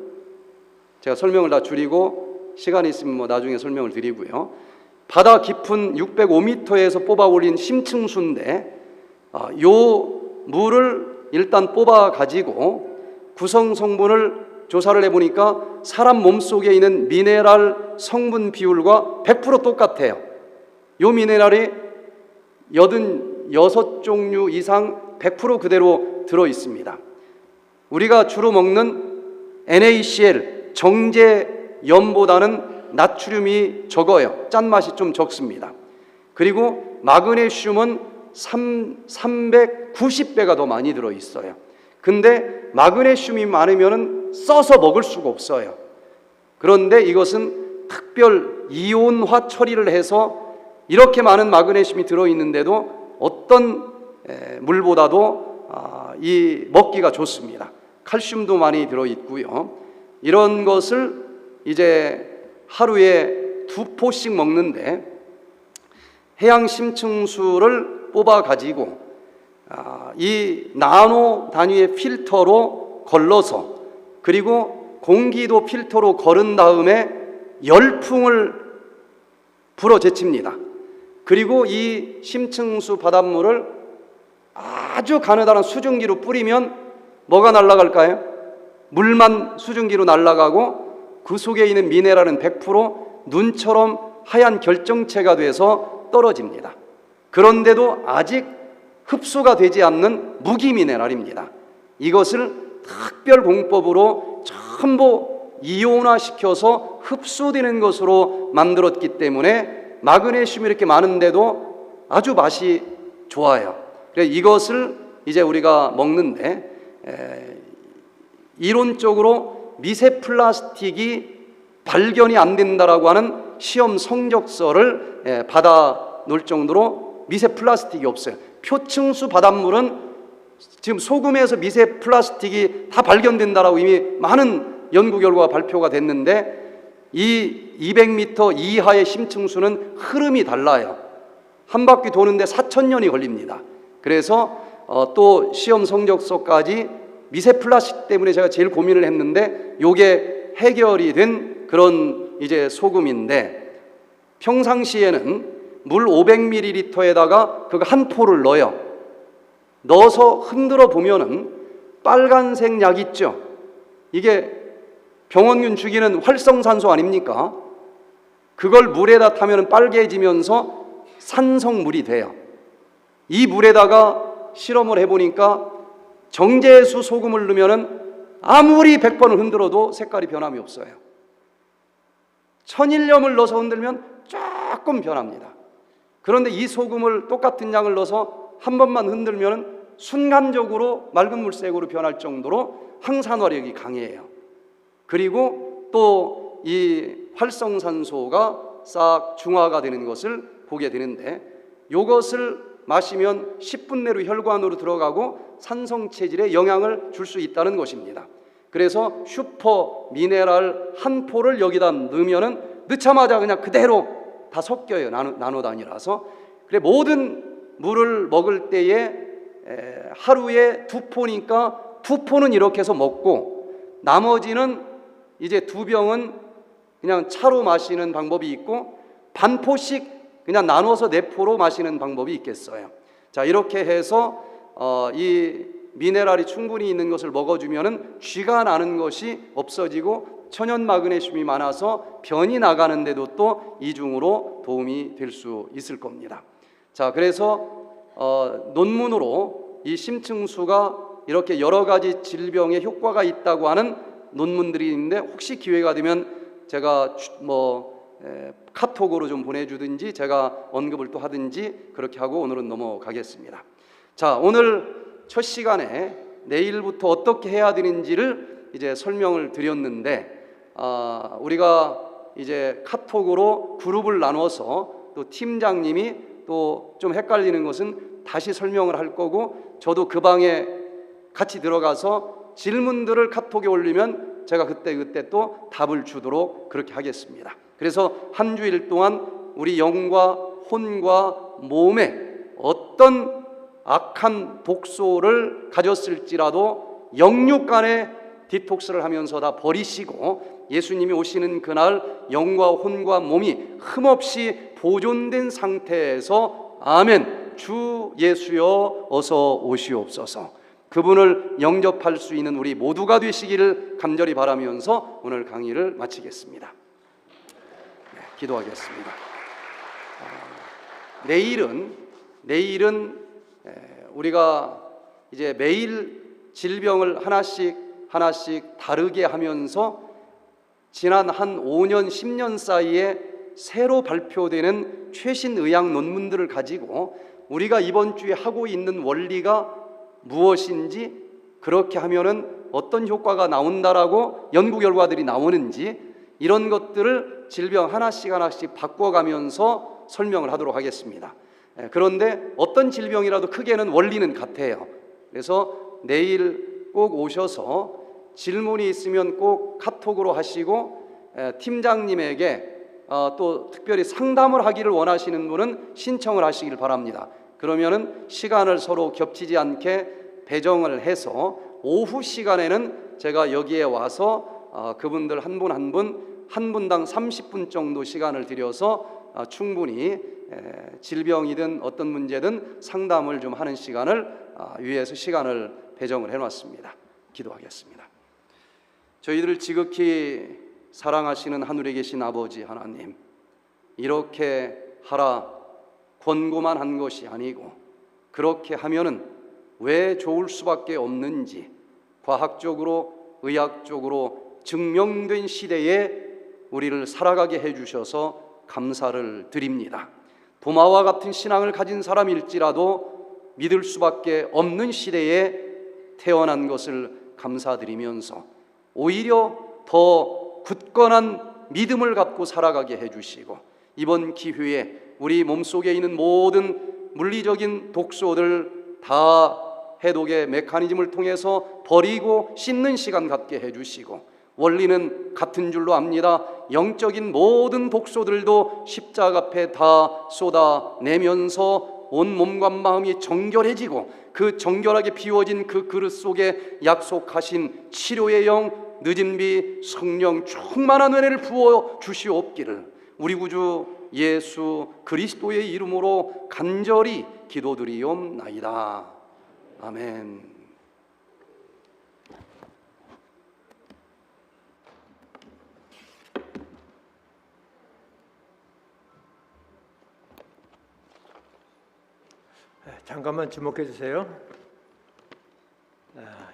제가 설명을 다 줄이고 시간이 있으면 뭐 나중에 설명을 드리고요. 바다 깊은 605m에서 뽑아 올린 심층수인데 요 물을 일단 뽑아 가지고 구성 성분을 조사를 해보니까 사람 몸속에 있는 미네랄 성분 비율과 100% 똑같아요. 요 미네랄이 86종류 이상 100% 그대로 들어있습니다. 우리가 주로 먹는 NaCl, 정제염보다는 나트륨이 적어요. 짠맛이 좀 적습니다. 그리고 마그네슘은 390배가 더 많이 들어있어요. 근데 마그네슘이 많으면 써서 먹을 수가 없어요. 그런데 이것은 특별 이온화 처리를 해서 이렇게 많은 마그네슘이 들어있는데도 어떤 물보다도 먹기가 좋습니다. 칼슘도 많이 들어있고요. 이런 것을 이제 하루에 2포씩 먹는데 해양 심층수를 뽑아 가지고 이 나노 단위의 필터로 걸러서 그리고 공기도 필터로 걸은 다음에 열풍을 불어제칩니다. 그리고 이 심층수 바닷물을 아주 가느다란 수증기로 뿌리면 뭐가 날아갈까요? 물만 수증기로 날아가고 그 속에 있는 미네랄은 100% 눈처럼 하얀 결정체가 돼서 떨어집니다. 그런데도 아직 흡수가 되지 않는 무기 미네랄입니다. 이것을 특별 공법으로 전부 이온화시켜서 흡수되는 것으로 만들었기 때문에 마그네슘이 이렇게 많은데도 아주 맛이 좋아요. 그래서 이것을 이제 우리가 먹는데 이론적으로 미세 플라스틱이 발견이 안 된다라고 하는 시험 성적서를 받아 놓을 정도로 미세 플라스틱이 없어요. 표층수 바닷물은 지금 소금에서 미세 플라스틱이 다 발견된다라고 이미 많은 연구 결과가 발표가 됐는데 이 200m 이하의 심층수는 흐름이 달라요. 한 바퀴 도는데 4,000년이 걸립니다. 그래서 또 시험 성적서까지 미세 플라스틱 때문에 제가 제일 고민을 했는데 요게 해결이 된 그런 이제 소금인데 평상시에는 물 500ml에다가 그거 한 포를 넣어요. 넣어서 흔들어 보면은 빨간색 약 있죠. 이게 병원균 죽이는 활성산소 아닙니까? 그걸 물에다 타면 빨개지면서 산성물이 돼요. 이 물에다가 실험을 해보니까 정제수 소금을 넣으면은 아무리 100번을 흔들어도 색깔이 변함이 없어요. 천일염을 넣어서 흔들면 조금 변합니다. 그런데 이 소금을 똑같은 양을 넣어서 한 번만 흔들면 순간적으로 맑은 물색으로 변할 정도로 항산화력이 강해요. 그리고 또 이 활성산소가 싹 중화가 되는 것을 보게 되는데 이것을 마시면 10분 내로 혈관으로 들어가고 산성체질에 영향을 줄 수 있다는 것입니다. 그래서 슈퍼 미네랄 한 포를 여기다 넣으면은 넣자마자 그냥 그대로 다 섞여요. 나노 단위라서. 그래 모든 물을 먹을 때에 하루에 2포니까 2포는 이렇게 해서 먹고 나머지는 이제 2병은 그냥 차로 마시는 방법이 있고 반 포씩 그냥 나눠서 4포로 마시는 방법이 있겠어요. 자, 이렇게 해서 이 미네랄이 충분히 있는 것을 먹어주면은 쥐가 나는 것이 없어지고 천연 마그네슘이 많아서 변이 나가는데도 또 이중으로 도움이 될 수 있을 겁니다. 자, 그래서 논문으로 이 심층수가 이렇게 여러 가지 질병에 효과가 있다고 하는 논문들이 있는데 혹시 기회가 되면 제가 카톡으로 좀 보내주든지 제가 언급을 또 하든지 그렇게 하고 오늘은 넘어가겠습니다. 자, 오늘 첫 시간에 내일부터 어떻게 해야 되는지를 이제 설명을 드렸는데 우리가 이제 카톡으로 그룹을 나눠서 또 팀장님이 또 좀 헷갈리는 것은 다시 설명을 할 거고 저도 그 방에 같이 들어가서 질문들을 카톡에 올리면 제가 그때 또 답을 주도록 그렇게 하겠습니다. 그래서 한 주일 동안 우리 영과 혼과 몸에 어떤 악한 독소를 가졌을지라도 영육간에 디톡스를 하면서 다 버리시고 예수님이 오시는 그날 영과 혼과 몸이 흠없이 보존된 상태에서 아멘 주 예수여 어서 오시옵소서 그분을 영접할 수 있는 우리 모두가 되시기를 간절히 바라면서 오늘 강의를 마치겠습니다. 네, 기도하겠습니다. 내일은 우리가 이제 매일 질병을 하나씩 다르게 하면서 지난 한 5년, 10년 사이에 새로 발표되는 최신 의학 논문들을 가지고 우리가 이번 주에 하고 있는 원리가 무엇인지 그렇게 하면은 어떤 효과가 나온다라고 연구 결과들이 나오는지 이런 것들을 질병 하나씩 바꿔가면서 설명을 하도록 하겠습니다. 그런데 어떤 질병이라도 크게는 원리는 같아요. 그래서 내일 꼭 오셔서 질문이 있으면 꼭 카톡으로 하시고 팀장님에게 또 특별히 상담을 하기를 원하시는 분은 신청을 하시길 바랍니다. 그러면은 시간을 서로 겹치지 않게 배정을 해서 오후 시간에는 제가 여기에 와서 그분들 한 분 분당 30분 정도 시간을 들여서 충분히 질병이든 어떤 문제든 상담을 좀 하는 시간을 위해서 시간을 배정을 해놨습니다. 기도하겠습니다. 저희들을 지극히 사랑하시는 하늘에 계신 아버지 하나님, 이렇게 하라 권고만 한 것이 아니고 그렇게 하면은 왜 좋을 수밖에 없는지 과학적으로 의학적으로 증명된 시대에 우리를 살아가게 해주셔서 감사를 드립니다. 도마와 같은 신앙을 가진 사람일지라도 믿을 수밖에 없는 시대에 태어난 것을 감사드리면서 오히려 더 굳건한 믿음을 갖고 살아가게 해주시고, 이번 기회에 우리 몸속에 있는 모든 물리적인 독소들 다 해독의 메커니즘을 통해서 버리고 씻는 시간 갖게 해주시고, 원리는 같은 줄로 압니다. 영적인 모든 독소들도 십자가 앞에 다 쏟아내면서 온 몸과 마음이 정결해지고, 그 정결하게 비워진 그 그릇 속에 약속하신 치료의 영, 늦은 비 성령 충만한 은혜를 부어 주시옵기를 우리 구주 예수 그리스도의 이름으로 간절히 기도드리옵나이다. 아멘. 잠깐만 주목해 주세요.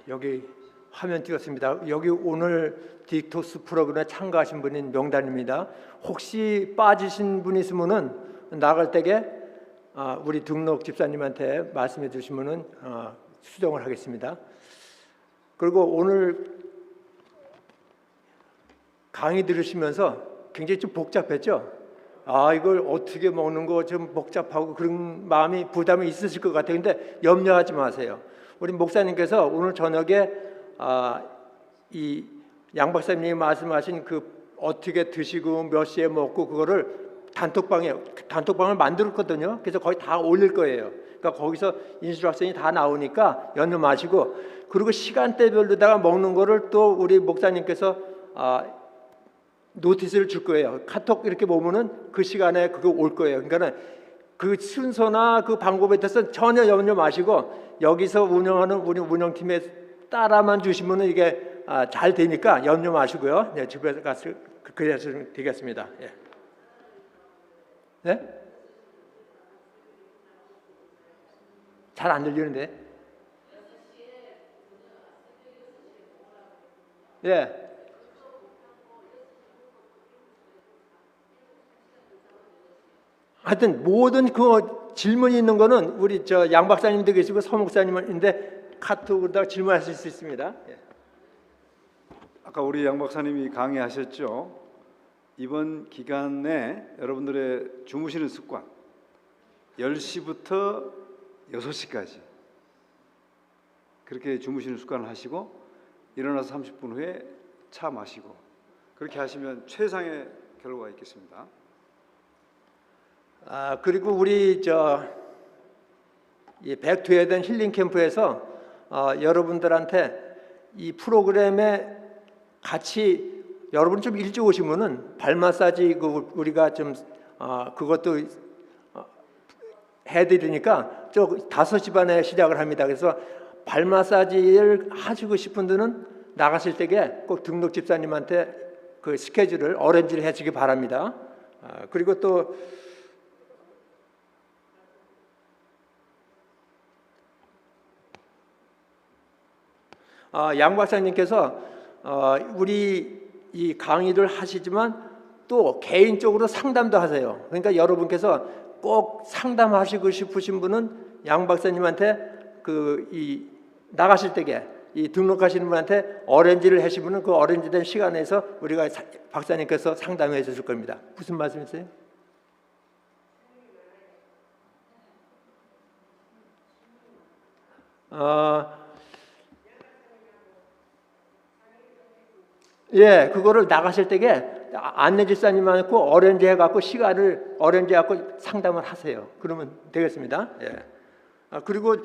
여기 화면 띄웠습니다. 여기 오늘 딕토스 프로그램에 참가하신 분인 명단입니다. 혹시 빠지신 분 있으면은 나갈 때에 우리 등록 집사님한테 말씀해 주시면은 수정을 하겠습니다. 그리고 오늘 강의 들으시면서 굉장히 좀 복잡했죠? 이걸 어떻게 먹는 거 좀 복잡하고 그런 마음이 부담이 있으실 것 같아요. 근데 염려하지 마세요. 우리 목사님께서 오늘 저녁에 이 양 박사님이 말씀하신 그 어떻게 드시고 몇 시에 먹고 그거를 단톡방을 만들었거든요. 그래서 거의 다 올릴 거예요. 그러니까 거기서 인스트럭션이 다 나오니까 연락 마시고, 그리고 시간대별로다가 먹는 거를 또 우리 목사님께서 노티스를 줄 거예요. 카톡 이렇게 보면은 그 시간에 그거 올 거예요. 그러니까는 그 순서나 그 방법에 대해서 전혀 염려 마시고, 여기서 운영하는 우리 운영팀에 따라만 주시면은 이게 잘 되니까 염려 마시고요. 네, 집에 가서 그래서 되겠습니다. 예. 네? 잘 안 들리는데. 예. 하여튼 모든 그 질문이 있는 거는 우리 양 박사님도 계시고 서 목사님인데 카톡으로다가 질문하실 수 있습니다. 예. 아까 우리 양 박사님이 강의하셨죠. 이번 기간에 여러분들의 주무시는 습관 10시부터 6시까지 그렇게 주무시는 습관을 하시고, 일어나서 30분 후에 차 마시고, 그렇게 하시면 최상의 결과가 있겠습니다. 그리고 우리 이 백투에덴 힐링 캠프에서 여러분들한테 이 프로그램에 같이 여러분 좀 일찍 오시면은 발 마사지 우리가 좀 그것도 해드리니까 5시 반에 시작을 합니다. 그래서 발 마사지를 하시고 싶은 분들은 나가실 때에 꼭 등록 집사님한테 그 스케줄을 어레인지를 해주기 바랍니다. 그리고 또 양 박사님께서 우리 이 강의를 하시지만 또 개인적으로 상담도 하세요. 그러니까 여러분께서 꼭 상담하시고 싶으신 분은 양 박사님한테 이 나가실 때에 이 등록하시는 분한테 어레인지를 하시면은 그 어레인지된 시간에서 우리가 박사님께서 상담해 주실 겁니다. 무슨 말씀이세요? 예, 그거를 나가실 때에 안내집사님하고 어레인지 해갖고 시간을 어레인지 해갖고 상담을 하세요. 그러면 되겠습니다. 예. 그리고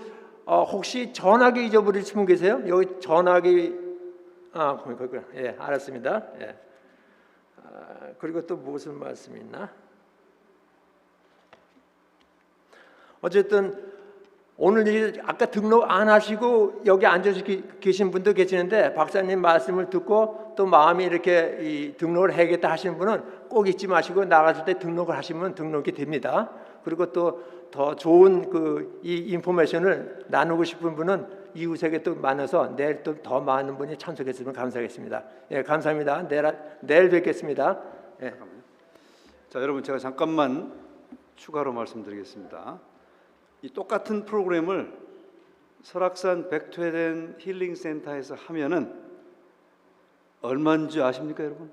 혹시 전화기 잊어버리신 분 계세요? 여기 전화기 거기 예, 알았습니다. 예. 그리고 또 무슨 말씀이 있나? 어쨌든 오늘 이 아까 등록 안 하시고 여기 앉아서 계신 분도 계시는데 박사님 말씀을 듣고 또 마음이 이렇게 이 등록을 해야겠다 하시는 분은 꼭 잊지 마시고 나가실 때 등록을 하시면 등록이 됩니다. 그리고 또 더 좋은 이 인포메이션을 나누고 싶은 분은 이웃에게 또 나눠서 내일 또 더 많은 분이 참석했으면 감사하겠습니다. 예, 감사합니다. 내일 뵙겠습니다. 예. 자, 여러분 제가 잠깐만 추가로 말씀드리겠습니다. 이 똑같은 프로그램을 설악산 백투에덴 힐링 센터에서 하면은 얼마인지 아십니까, 여러분?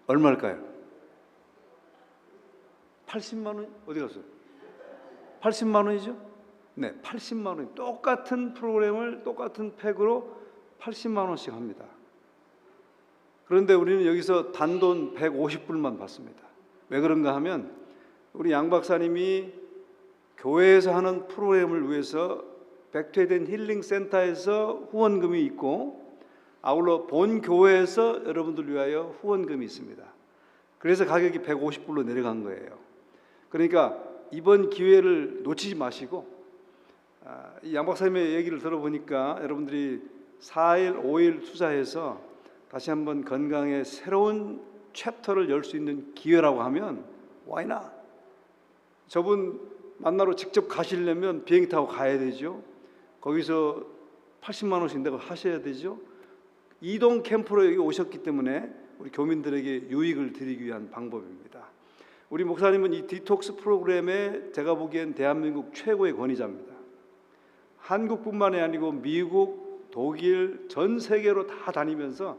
얼마일까요? 80만 원 어디 갔어요? 80만 원이죠? 네, 80만 원. 똑같은 프로그램을 똑같은 팩으로 80만 원씩 합니다. 그런데 우리는 여기서 단돈 150불만 받습니다. 왜 그런가 하면 우리 양 박사님이 교회에서 하는 프로그램을 위해서 백투에덴 힐링 센터에서 후원금이 있고 아울러 본 교회에서 여러분들 위하여 후원금이 있습니다. 그래서 가격이 150불로 내려간 거예요. 그러니까 이번 기회를 놓치지 마시고 이 양 박사님의 얘기를 들어보니까 여러분들이 4일, 5일 투자해서 다시 한번 건강의 새로운 챕터를 열 수 있는 기회라고 하면 why not? 저분 만나러 직접 가시려면 비행기 타고 가야 되죠. 거기서 80만 원씩 내고 하셔야 되죠. 이동 캠프로 여기 오셨기 때문에 우리 교민들에게 유익을 드리기 위한 방법입니다. 우리 목사님은 이 디톡스 프로그램에 제가 보기엔 대한민국 최고의 권위자입니다. 한국뿐만이 아니고 미국, 독일, 전 세계로 다 다니면서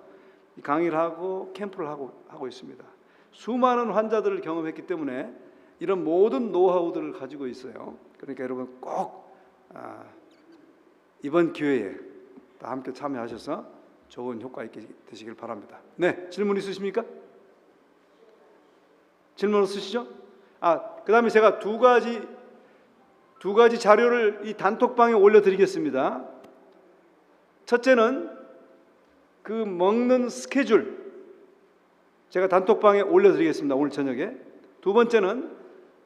강의를 하고 캠프를 하고 있습니다. 수많은 환자들을 경험했기 때문에 이런 모든 노하우들을 가지고 있어요. 그러니까 여러분 꼭 이번 기회에 다 함께 참여하셔서 좋은 효과 있게 되시길 바랍니다. 네, 질문 있으십니까? 질문 없으시죠? 그 다음에 제가 두 가지 자료를 이 단톡방에 올려드리겠습니다. 첫째는 그 먹는 스케줄 제가 단톡방에 올려드리겠습니다. 오늘 저녁에. 두 번째는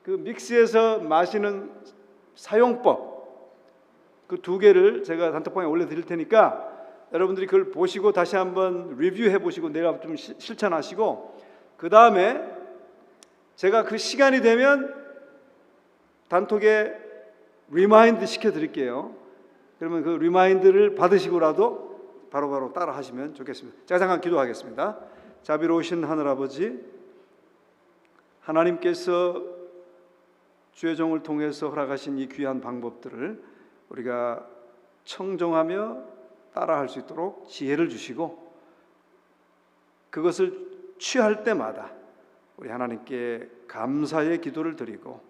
그 믹스해서 마시는 사용법 그 두 개를 제가 단톡방에 올려드릴 테니까 여러분들이 그걸 보시고 다시 한번 리뷰해 보시고 내가 좀 실천하시고 그 다음에 제가 그 시간이 되면 단톡에 리마인드 시켜드릴게요. 그러면 그 리마인드를 받으시고라도 바로바로 따라 하시면 좋겠습니다. 제가 잠깐 기도하겠습니다. 자비로우신 하늘아버지, 하나님께서 주의 종을 통해서 허락하신 이 귀한 방법들을 우리가 청정하며 따라할 수 있도록 지혜를 주시고 그것을 취할 때마다 우리 하나님께 감사의 기도를 드리고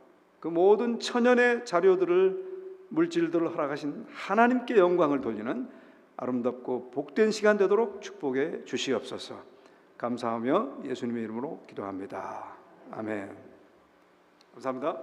그 모든 천연의 자료들을 물질들을 허락하신 하나님께 영광을 돌리는 아름답고 복된 시간 되도록 축복해 주시옵소서. 감사하며 예수님의 이름으로 기도합니다. 아멘. 감사합니다.